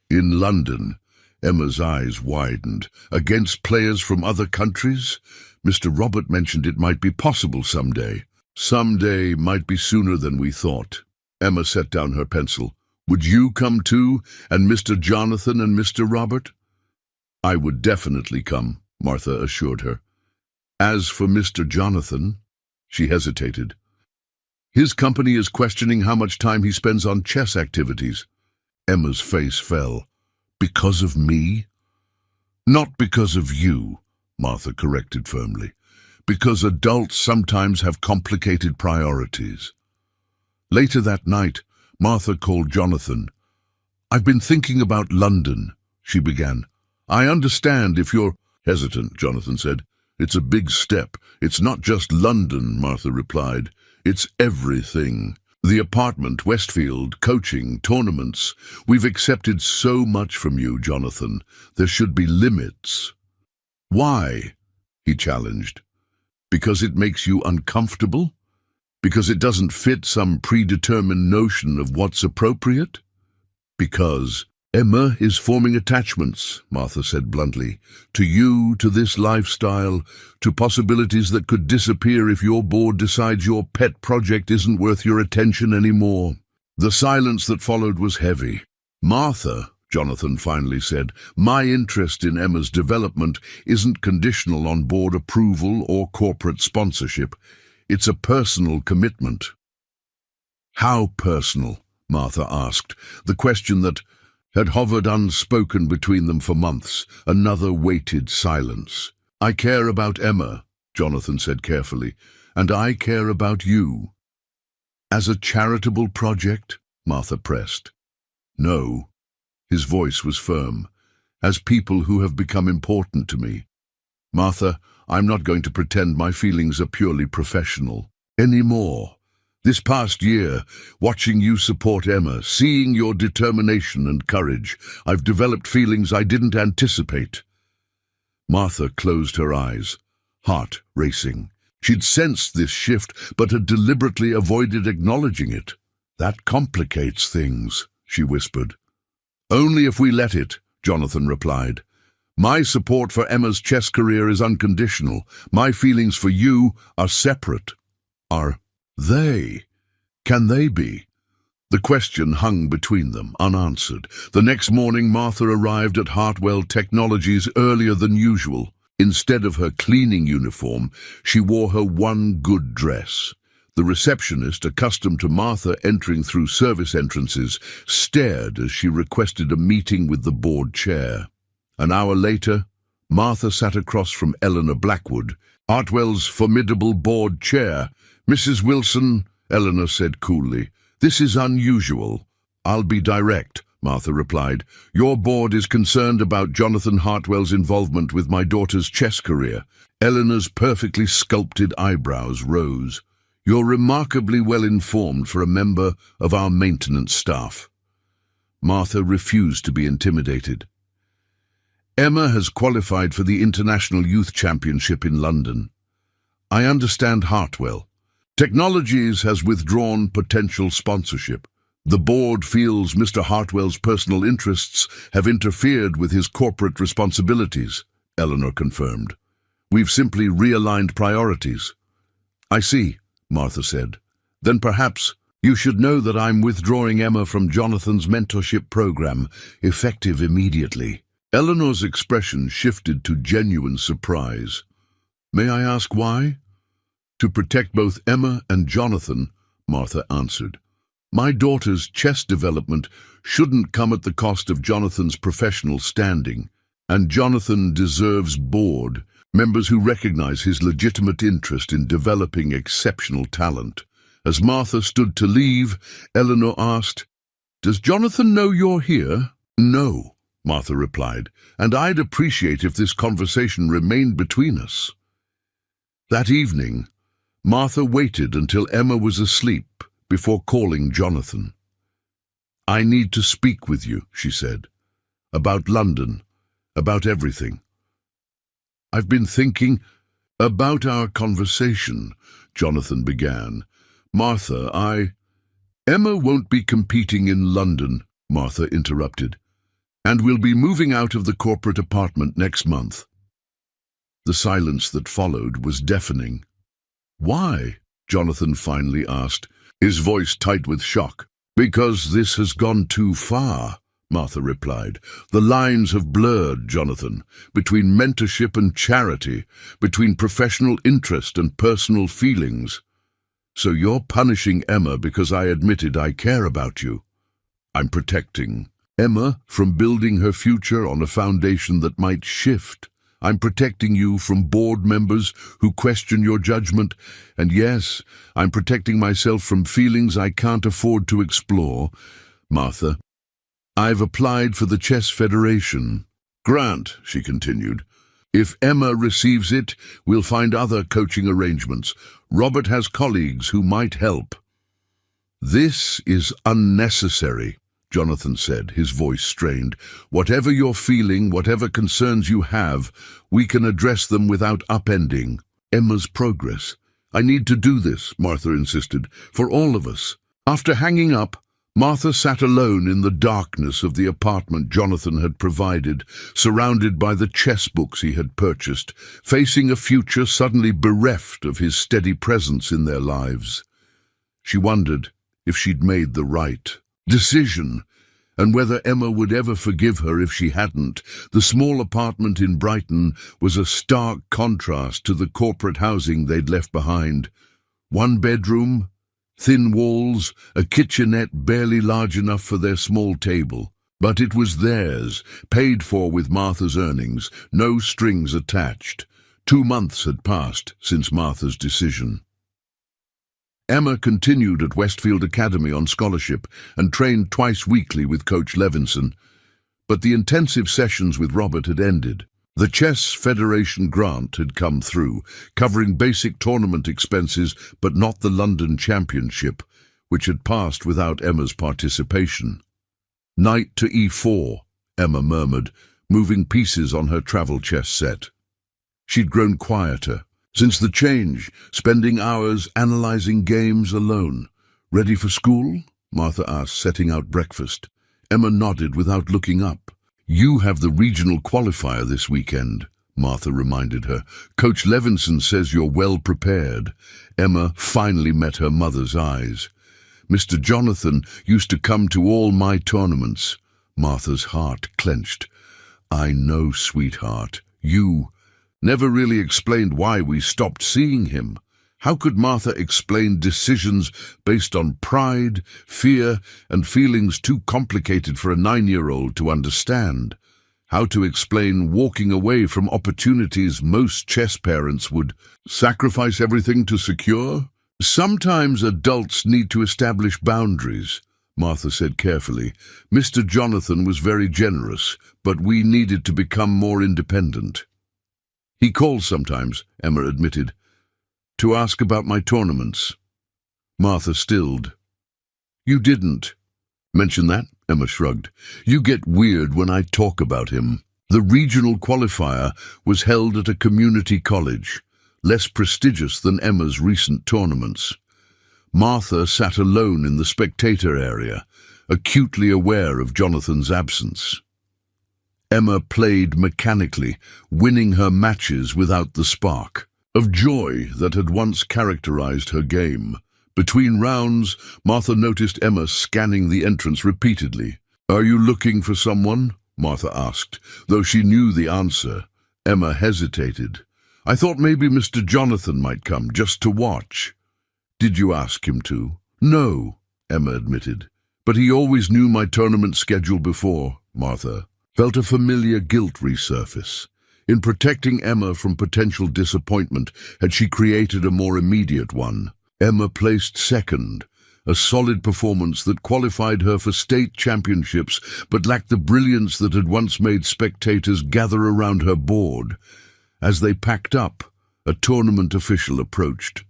"In London?" Emma's eyes widened. "Against players from other countries? Mr. Robert mentioned it might be possible someday." "Someday might be sooner than we thought." Emma set down her pencil. "Would you come too, and Mr. Jonathan and Mr. Robert?" "I would definitely come," Martha assured her. "As for Mr. Jonathan," she hesitated. "His company is questioning how much time he spends on chess activities." Emma's face fell. "Because of me?" "Not because of you," Martha corrected firmly. "Because adults sometimes have complicated priorities." Later that night, Martha called Jonathan. "I've been thinking about London," she began. "I understand if you're hesitant," Jonathan said. "It's a big step. It's not just London," Martha replied. "It's everything. The apartment, Westfield, coaching, tournaments. We've accepted so much from you, Jonathan. There should be limits." "Why?" he challenged. "Because it makes you uncomfortable? Because it doesn't fit some predetermined notion of what's appropriate?" "Because Emma is forming attachments," Martha said bluntly, "to you, to this lifestyle, to possibilities that could disappear if your board decides your pet project isn't worth your attention anymore." The silence that followed was heavy. "Martha," Jonathan finally said, "my interest in Emma's development isn't conditional on board approval or corporate sponsorship. It's a personal commitment." "How personal?" Martha asked, the question that had hovered unspoken between them for months. Another weighted silence. "I care about Emma," Jonathan said carefully, "and I care about you." "As a charitable project?" Martha pressed. "No, His voice was firm. As people who have become important to me. Martha, I'm not going to pretend my feelings are purely professional anymore. This past year, watching you support Emma, seeing your determination and courage, I've developed feelings I didn't anticipate. Martha closed her eyes, heart racing. She'd sensed this shift, but had deliberately avoided acknowledging it. That complicates things, she whispered. Only if we let it, Jonathan replied. My support for Emma's chess career is unconditional. My feelings for you are separate. Are they? Can they be? The question hung between them, unanswered. The next morning, Martha arrived at Hartwell Technologies earlier than usual. Instead of her cleaning uniform, she wore her one good dress. The receptionist, accustomed to Martha entering through service entrances, stared as she requested a meeting with the board chair. An hour later, Martha sat across from Eleanor Blackwood, Hartwell's formidable board chair. Mrs. Wilson, Eleanor said coolly, this is unusual. I'll be direct, Martha replied. Your board is concerned about Jonathan Hartwell's involvement with my daughter's chess career. Eleanor's perfectly sculpted eyebrows rose. You're remarkably well informed for a member of our maintenance staff. Martha refused to be intimidated. Emma has qualified for the International Youth Championship in London. I understand Hartwell. Technologies has withdrawn potential sponsorship. The board feels Mr. Hartwell's personal interests have interfered with his corporate responsibilities, Eleanor confirmed. We've simply realigned priorities. I see, Martha said. Then perhaps you should know that I'm withdrawing Emma from Jonathan's mentorship program, effective immediately. Eleanor's expression shifted to genuine surprise. May I ask why? To protect both Emma and Jonathan, Martha answered. My daughter's chess development shouldn't come at the cost of Jonathan's professional standing, and Jonathan deserves board members who recognize his legitimate interest in developing exceptional talent. As Martha stood to leave, Eleanor asked, Does Jonathan know you're here? No, Martha replied, and I'd appreciate if this conversation remained between us. That evening, Martha waited until Emma was asleep before calling Jonathan. I need to speak with you, she said. About London, about everything. I've been thinking about our conversation, Jonathan began. Martha, Emma won't be competing in London, Martha interrupted, and we'll be moving out of the corporate apartment next month. The silence that followed was deafening. Why? Jonathan finally asked, his voice tight with shock. Because this has gone too far, Martha replied. The lines have blurred, Jonathan, between mentorship and charity, between professional interest and personal feelings. So you're punishing Emma because I admitted I care about you. I'm protecting Emma from building her future on a foundation that might shift. I'm protecting you from board members who question your judgment, and yes, I'm protecting myself from feelings I can't afford to explore. Martha, I've applied for the Chess Federation. Grant, she continued. If Emma receives it, we'll find other coaching arrangements. Robert has colleagues who might help. This is unnecessary, Jonathan said, his voice strained. Whatever you're feeling, whatever concerns you have, we can address them without upending Emma's progress. I need to do this, Martha insisted, for all of us. After hanging up, Martha sat alone in the darkness of the apartment Jonathan had provided, surrounded by the chess books he had purchased, facing a future suddenly bereft of his steady presence in their lives. She wondered if she'd made the right decision, and whether Emma would ever forgive her if she hadn't. The small apartment in Brighton was a stark contrast to the corporate housing they'd left behind. One bedroom, thin walls, a kitchenette barely large enough for their small table. But it was theirs, paid for with Martha's earnings, no strings attached. 2 months had passed since Martha's decision. Emma continued at Westfield Academy on scholarship and trained twice weekly with Coach Levinson. But the intensive sessions with Robert had ended. The Chess Federation grant had come through, covering basic tournament expenses but not the London Championship, which had passed without Emma's participation. "Knight to e4, Emma murmured, moving pieces on her travel chess set. She'd grown quieter. Since the change, spending hours analysing games alone. "Ready for school?" Martha asked, setting out breakfast. Emma nodded without looking up. "You have the regional qualifier this weekend," Martha reminded her. "Coach Levinson says you're well prepared." Emma finally met her mother's eyes. "Mr. Jonathan used to come to all my tournaments." Martha's heart clenched. "I know, sweetheart. You never really explained why we stopped seeing him." How could Martha explain decisions based on pride, fear, and feelings too complicated for a 9-year-old to understand? How to explain walking away from opportunities most chess parents would sacrifice everything to secure? "Sometimes adults need to establish boundaries," Martha said carefully. "Mr. Jonathan was very generous, but we needed to become more independent." "He calls sometimes," Emma admitted, "to ask about my tournaments." Martha stilled. "You didn't mention that?" Emma shrugged. "You get weird when I talk about him." The regional qualifier was held at a community college, less prestigious than Emma's recent tournaments. Martha sat alone in the spectator area, acutely aware of Jonathan's absence. Emma played mechanically, winning her matches without the spark of joy that had once characterized her game. Between rounds, Martha noticed Emma scanning the entrance repeatedly. "Are you looking for someone?" Martha asked. Though she knew the answer, Emma hesitated. "I thought maybe Mr. Jonathan might come, just to watch." "Did you ask him to?" "No," Emma admitted. "But he always knew my tournament schedule before." Martha felt a familiar guilt resurface. In protecting Emma from potential disappointment, had she created a more immediate one? Emma placed second, a solid performance that qualified her for state championships but lacked the brilliance that had once made spectators gather around her board. As they packed up, a tournament official approached.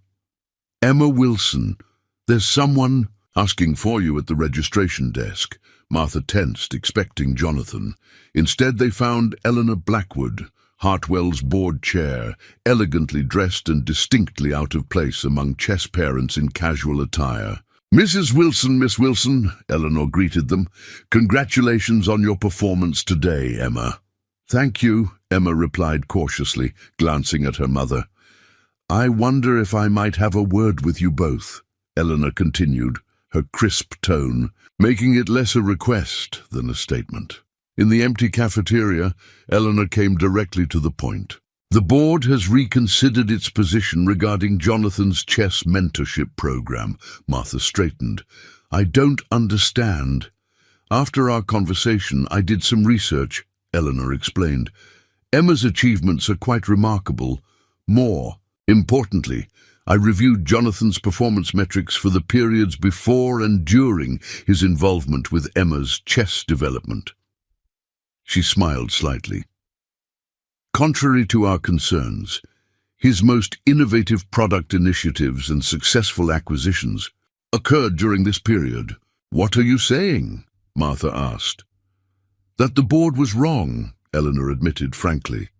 "Emma Wilson, there's someone asking for you at the registration desk." Martha tensed, expecting Jonathan. Instead they found Eleanor Blackwood, Hartwell's board chair, elegantly dressed and distinctly out of place among chess parents in casual attire. "Mrs. Wilson, Miss Wilson," Eleanor greeted them. "Congratulations on your performance today, Emma." "Thank you," Emma replied cautiously, glancing at her mother. "I wonder if I might have a word with you both," Eleanor continued, her crisp tone making it less a request than a statement. In the empty cafeteria, Eleanor came directly to the point. "The board has reconsidered its position regarding Jonathan's chess mentorship program." Martha straightened. "I don't understand." "After our conversation, I did some research," Eleanor explained. "Emma's achievements are quite remarkable. More importantly, I reviewed Jonathan's performance metrics for the periods before and during his involvement with Emma's chess development." She smiled slightly. "Contrary to our concerns, his most innovative product initiatives and successful acquisitions occurred during this period." "What are you saying?" Martha asked. "That the board was wrong," Eleanor admitted frankly.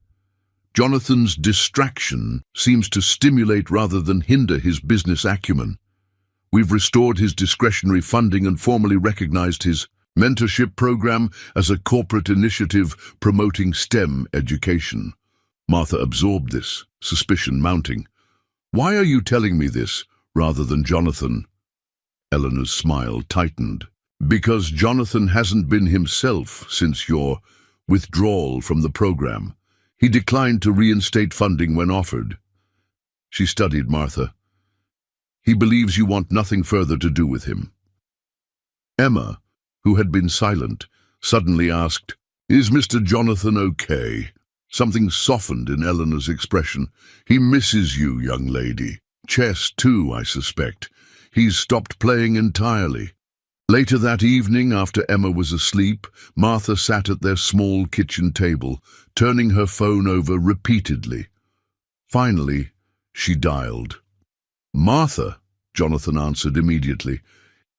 "Jonathan's distraction seems to stimulate rather than hinder his business acumen. We've restored his discretionary funding and formally recognized his mentorship program as a corporate initiative promoting STEM education." Martha absorbed this, suspicion mounting. "Why are you telling me this rather than Jonathan?" Eleanor's smile tightened. "Because Jonathan hasn't been himself since your withdrawal from the program. He declined to reinstate funding when offered." She studied Martha. "He believes you want nothing further to do with him." Emma, who had been silent, suddenly asked, "Is Mr. Jonathan okay?" Something softened in Eleanor's expression. "He misses you, young lady. Chess, too, I suspect. He's stopped playing entirely." Later that evening, after Emma was asleep, Martha sat at their small kitchen table, turning her phone over repeatedly. Finally, she dialed. "Martha," Jonathan answered immediately.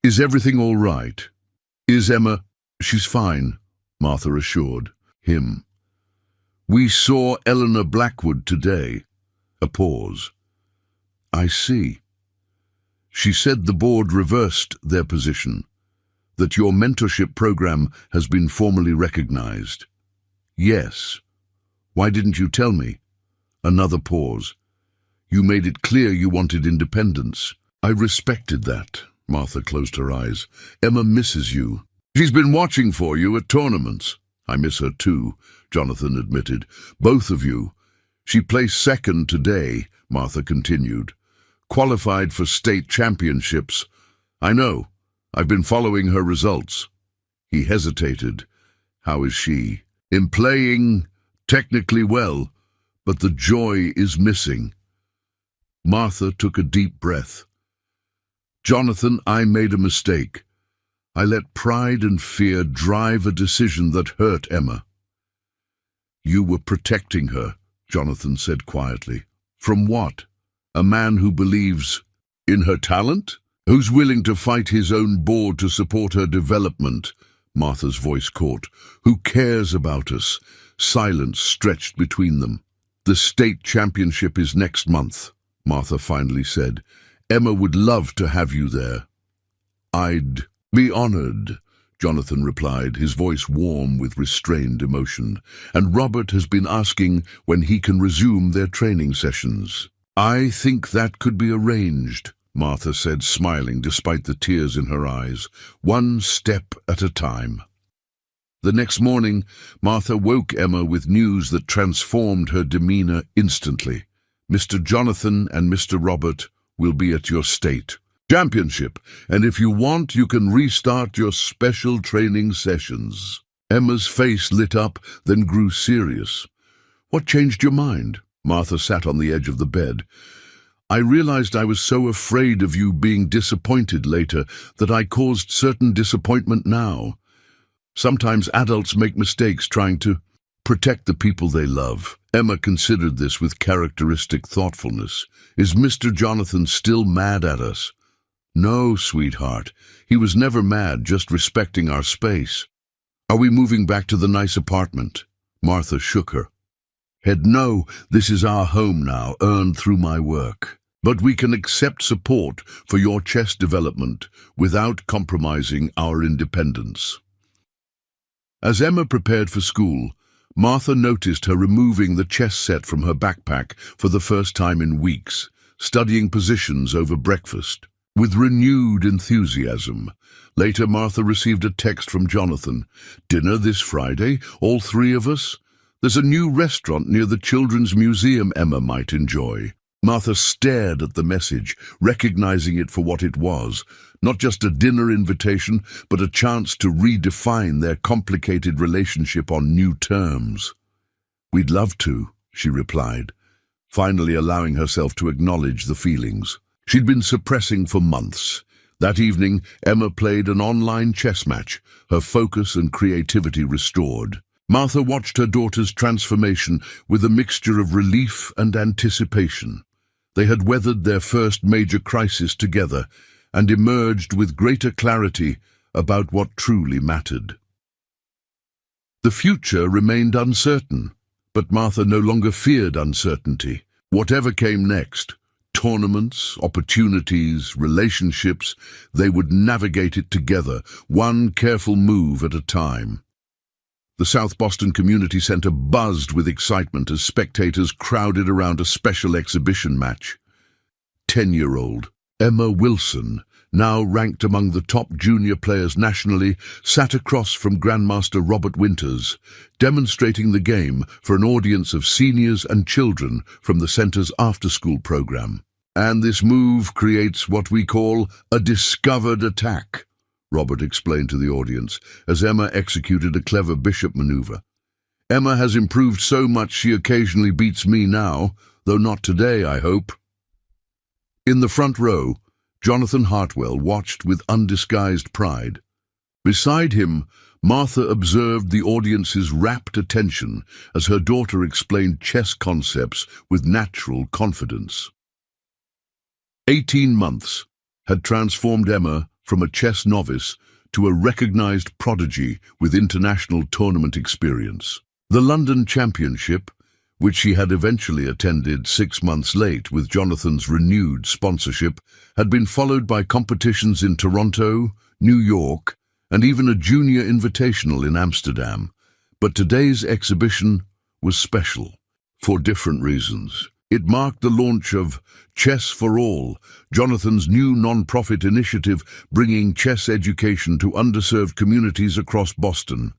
"Is everything all right? Is Emma—" "She's fine," Martha assured him. "We saw Eleanor Blackwood today." A pause. "I see. She said the board reversed their position, that your mentorship program has been formally recognized." "Yes. Why didn't you tell me?" Another pause. "You made it clear you wanted independence." "I respected that." Martha closed her eyes. "Emma misses you. She's been watching for you at tournaments." "I miss her too," Jonathan admitted. "Both of you. She placed second today," Martha continued. "Qualified for state championships. I know. I've been following her results." He hesitated. "How is she?" "In playing, technically well, but the joy is missing." Martha took a deep breath. "Jonathan, I made a mistake. I let pride and fear drive a decision that hurt Emma." "You were protecting her," Jonathan said quietly. "From what? A man who believes in her talent? Who's willing to fight his own board to support her development?" Martha's voice caught. "Who cares about us?" Silence stretched between them. "The state championship is next month," Martha finally said. "Emma would love to have you there." "I'd be honored," Jonathan replied, his voice warm with restrained emotion. "And Robert has been asking when he can resume their training sessions." "I think that could be arranged," Martha said, smiling despite the tears in her eyes. "One step at a time." The next morning, Martha woke Emma with news that transformed her demeanor instantly. "Mr. Jonathan and Mr. Robert will be at your state championship, and if you want, you can restart your special training sessions." Emma's face lit up, then grew serious. "What changed your mind?" Martha sat on the edge of the bed. "I realized I was so afraid of you being disappointed later that I caused certain disappointment now. Sometimes adults make mistakes trying to protect the people they love." Emma considered this with characteristic thoughtfulness. "Is Mr. Jonathan still mad at us?" "No, sweetheart. He was never mad, just respecting our space." "Are we moving back to the nice apartment?" Martha shook her head. "No, this is our home now, earned through my work. But we can accept support for your chess development without compromising our independence." As Emma prepared for school, Martha noticed her removing the chess set from her backpack for the first time in weeks, studying positions over breakfast. With renewed enthusiasm. Later, Martha received a text from Jonathan. "Dinner this Friday, all three of us? There's a new restaurant near the Children's Museum Emma might enjoy." Martha stared at the message, recognizing it for what it was, not just a dinner invitation, but a chance to redefine their complicated relationship on new terms. "We'd love to," she replied, finally allowing herself to acknowledge the feelings she'd been suppressing for months. That evening, Emma played an online chess match, her focus and creativity restored. Martha watched her daughter's transformation with a mixture of relief and anticipation. They had weathered their first major crisis together and emerged with greater clarity about what truly mattered. The future remained uncertain, but Martha no longer feared uncertainty. Whatever came next, tournaments, opportunities, relationships, they would navigate it together, one careful move at a time. The South Boston Community Center buzzed with excitement as spectators crowded around a special exhibition match. 10-year-old Emma Wilson, now ranked among the top junior players nationally, sat across from Grandmaster Robert Winters, demonstrating the game for an audience of seniors and children from the center's after-school program. "And this move creates what we call a discovered attack," Robert explained to the audience, as Emma executed a clever bishop maneuver. "Emma has improved so much she occasionally beats me now, though not today, I hope." In the front row, Jonathan Hartwell watched with undisguised pride. Beside him, Martha observed the audience's rapt attention as her daughter explained chess concepts with natural confidence. 18 months had transformed Emma from a chess novice to a recognized prodigy with international tournament experience. The London Championship, which she had eventually attended 6 months late with Jonathan's renewed sponsorship, had been followed by competitions in Toronto, New York, and even a junior invitational in Amsterdam. But today's exhibition was special for different reasons. It marked the launch of Chess for All, Jonathan's new non-profit initiative bringing chess education to underserved communities across Boston.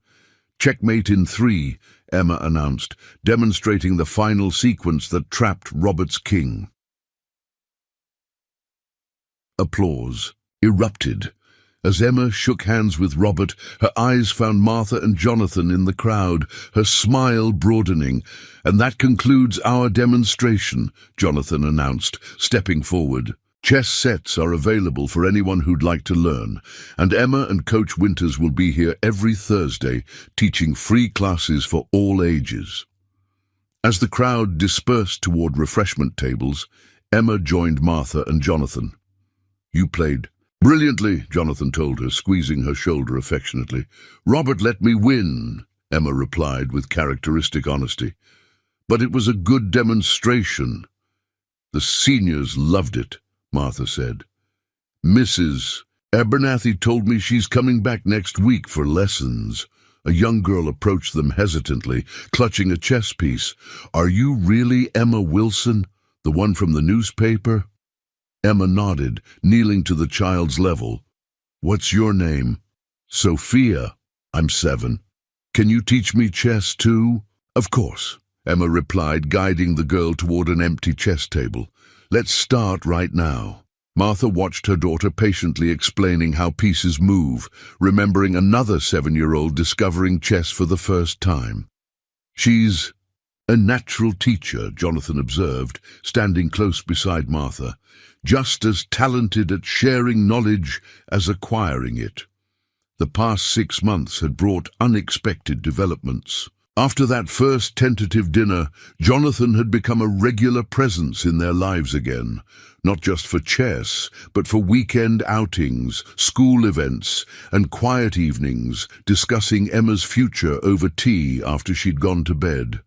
Checkmate in 3, Emma announced, demonstrating the final sequence that trapped Robert's king. Applause erupted. As Emma shook hands with Robert, her eyes found Martha and Jonathan in the crowd, her smile broadening. "And that concludes our demonstration," Jonathan announced, stepping forward. "Chess sets are available for anyone who'd like to learn, and Emma and Coach Winters will be here every Thursday, teaching free classes for all ages." As the crowd dispersed toward refreshment tables, Emma joined Martha and Jonathan. "You played brilliantly," Jonathan told her, squeezing her shoulder affectionately. "Robert let me win," Emma replied with characteristic honesty. "But it was a good demonstration." "The seniors loved it," Martha said. "Mrs. Abernathy told me she's coming back next week for lessons." A young girl approached them hesitantly, clutching a chess piece. "Are you really Emma Wilson, the one from the newspaper?" Emma nodded, kneeling to the child's level. "What's your name?" "Sophia. I'm 7. Can you teach me chess too?" "Of course," Emma replied, guiding the girl toward an empty chess table. "Let's start right now." Martha watched her daughter patiently explaining how pieces move, remembering another 7-year-old discovering chess for the first time. "She's a natural teacher," Jonathan observed, standing close beside Martha, "just as talented at sharing knowledge as acquiring it." The past 6 months had brought unexpected developments. After that first tentative dinner, Jonathan had become a regular presence in their lives again, not just for chess, but for weekend outings, school events, and quiet evenings, discussing Emma's future over tea after she'd gone to bed.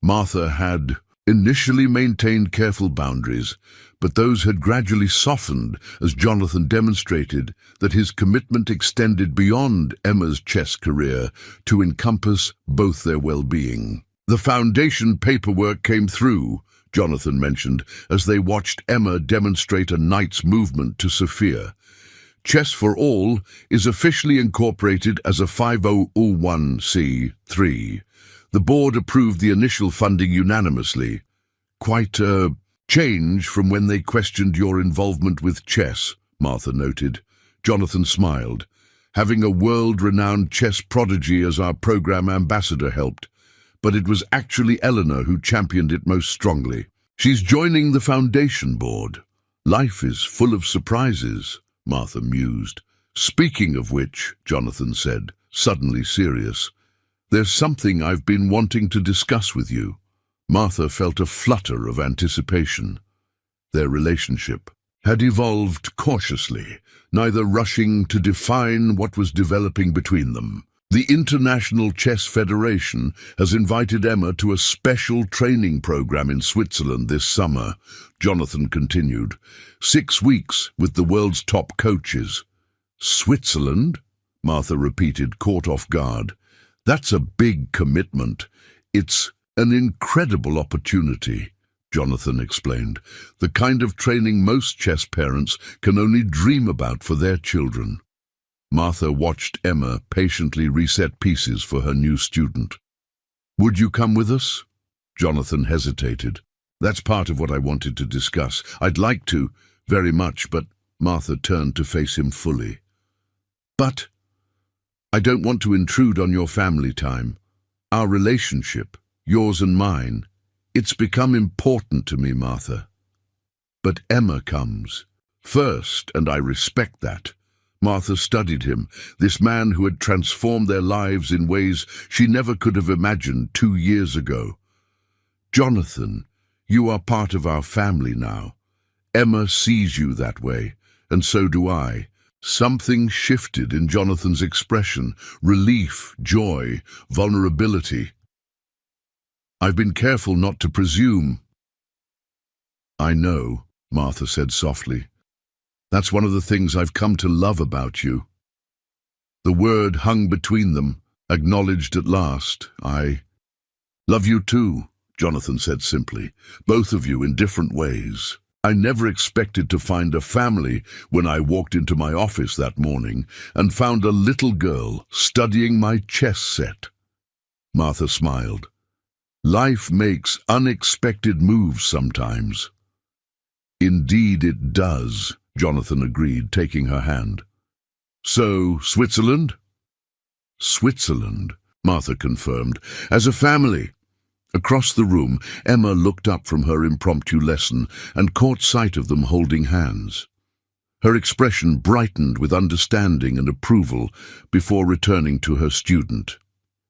Martha had initially maintained careful boundaries, but those had gradually softened as Jonathan demonstrated that his commitment extended beyond Emma's chess career to encompass both their well-being. "The foundation paperwork came through," Jonathan mentioned as they watched Emma demonstrate a knight's movement to Sophia. "Chess for All is officially incorporated as a 5001c3. The board approved the initial funding unanimously. Quite a change from when they questioned your involvement with chess," Martha noted. Jonathan smiled. "Having a world-renowned chess prodigy as our program ambassador helped, but it was actually Eleanor who championed it most strongly. She's joining the foundation board. Life is full of surprises," Martha mused. "Speaking of which," Jonathan said, suddenly serious, "there's something I've been wanting to discuss with you." Martha felt a flutter of anticipation. Their relationship had evolved cautiously, neither rushing to define what was developing between them. "The International Chess Federation has invited Emma to a special training program in Switzerland this summer," Jonathan continued. 6 weeks with the world's top coaches." "Switzerland?" Martha repeated, caught off guard. "That's a big commitment." "It's an incredible opportunity," Jonathan explained. "The kind of training most chess parents can only dream about for their children." Martha watched Emma patiently reset pieces for her new student. "Would you come with us?" Jonathan hesitated. "That's part of what I wanted to discuss. I'd like to, very much, but..." Martha turned to face him fully. "But I don't want to intrude on your family time. Our relationship, yours and mine, it's become important to me, Martha." "But Emma comes." First, and I respect that, Martha studied him, this man who had transformed their lives in ways she never could have imagined 2 years ago. Jonathan, you are part of our family now. Emma sees you that way, and so do I. Something shifted in Jonathan's expression, relief, joy, vulnerability. I've been careful not to presume. I know, Martha said softly. That's one of the things I've come to love about you. The word hung between them, acknowledged at last. I love you too, Jonathan said simply, both of you in different ways. I never expected to find a family when I walked into my office that morning and found a little girl studying my chess set. Martha smiled. Life makes unexpected moves sometimes. Indeed it does, Jonathan agreed, taking her hand. So, Switzerland? Switzerland, Martha confirmed, as a family. Across the room, Emma looked up from her impromptu lesson and caught sight of them holding hands. Her expression brightened with understanding and approval before returning to her student.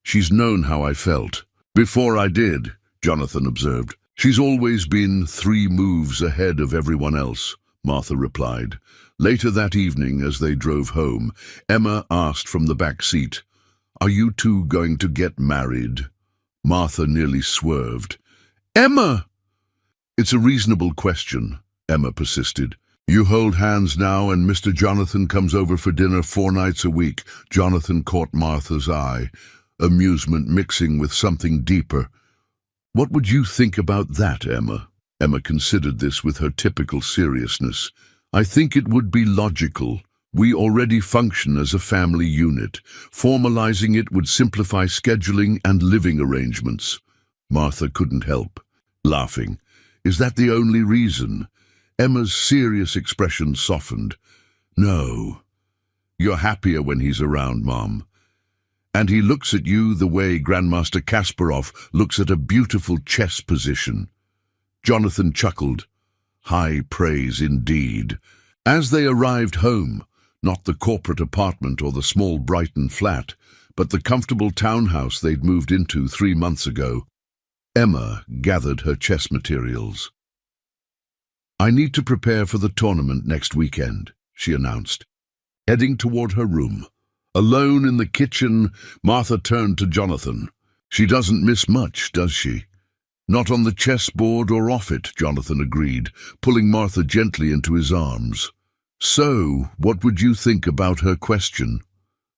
She's known how I felt. Before I did, Jonathan observed. She's always been 3 moves ahead of everyone else, Martha replied. Later that evening, as they drove home, Emma asked from the back seat, "Are you two going to get married?" Martha nearly swerved. "Emma!" "It's a reasonable question," Emma persisted. "You hold hands now and Mr. Jonathan comes over for dinner 4 nights a week." Jonathan caught Martha's eye, amusement mixing with something deeper. "What would you think about that, Emma?" Emma considered this with her typical seriousness. "I think it would be logical. We already function as a family unit. Formalizing it would simplify scheduling and living arrangements." Martha couldn't help, laughing. "Is that the only reason?" Emma's serious expression softened. "No. You're happier when he's around, Mom. And he looks at you the way Grandmaster Kasparov looks at a beautiful chess position." Jonathan chuckled. High praise indeed. As they arrived home, not the corporate apartment or the small Brighton flat, but the comfortable townhouse they'd moved into 3 months ago, Emma gathered her chess materials. "I need to prepare for the tournament next weekend," she announced, heading toward her room. Alone in the kitchen, Martha turned to Jonathan. "She doesn't miss much, does she?" "Not on the chessboard or off it," Jonathan agreed, pulling Martha gently into his arms. "So, what would you think about her question?"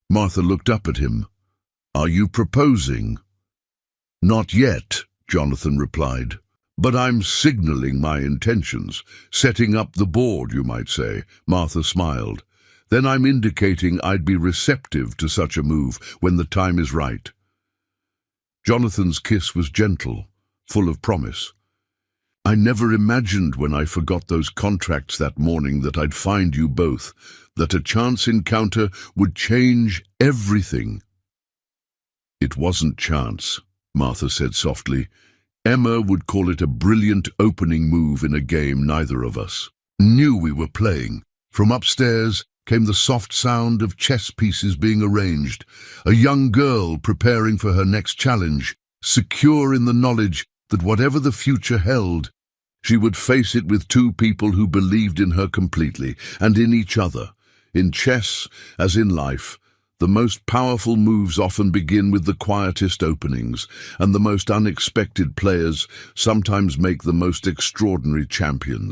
Martha looked up at him. "Are you proposing?" "Not yet," Jonathan replied. "But I'm signaling my intentions, setting up the board, you might say." Martha smiled. "Then I'm indicating I'd be receptive to such a move when the time is right." Jonathan's kiss was gentle, full of promise. "I never imagined when I forgot those contracts that morning that I'd find you both, that a chance encounter would change everything." "It wasn't chance," Martha said softly. "Emma would call it a brilliant opening move in a game neither of us knew we were playing." From upstairs came the soft sound of chess pieces being arranged, a young girl preparing for her next challenge, secure in the knowledge that whatever the future held, she would face it with 2 people who believed in her completely, and in each other. In chess, as in life, the most powerful moves often begin with the quietest openings, and the most unexpected players sometimes make the most extraordinary champions.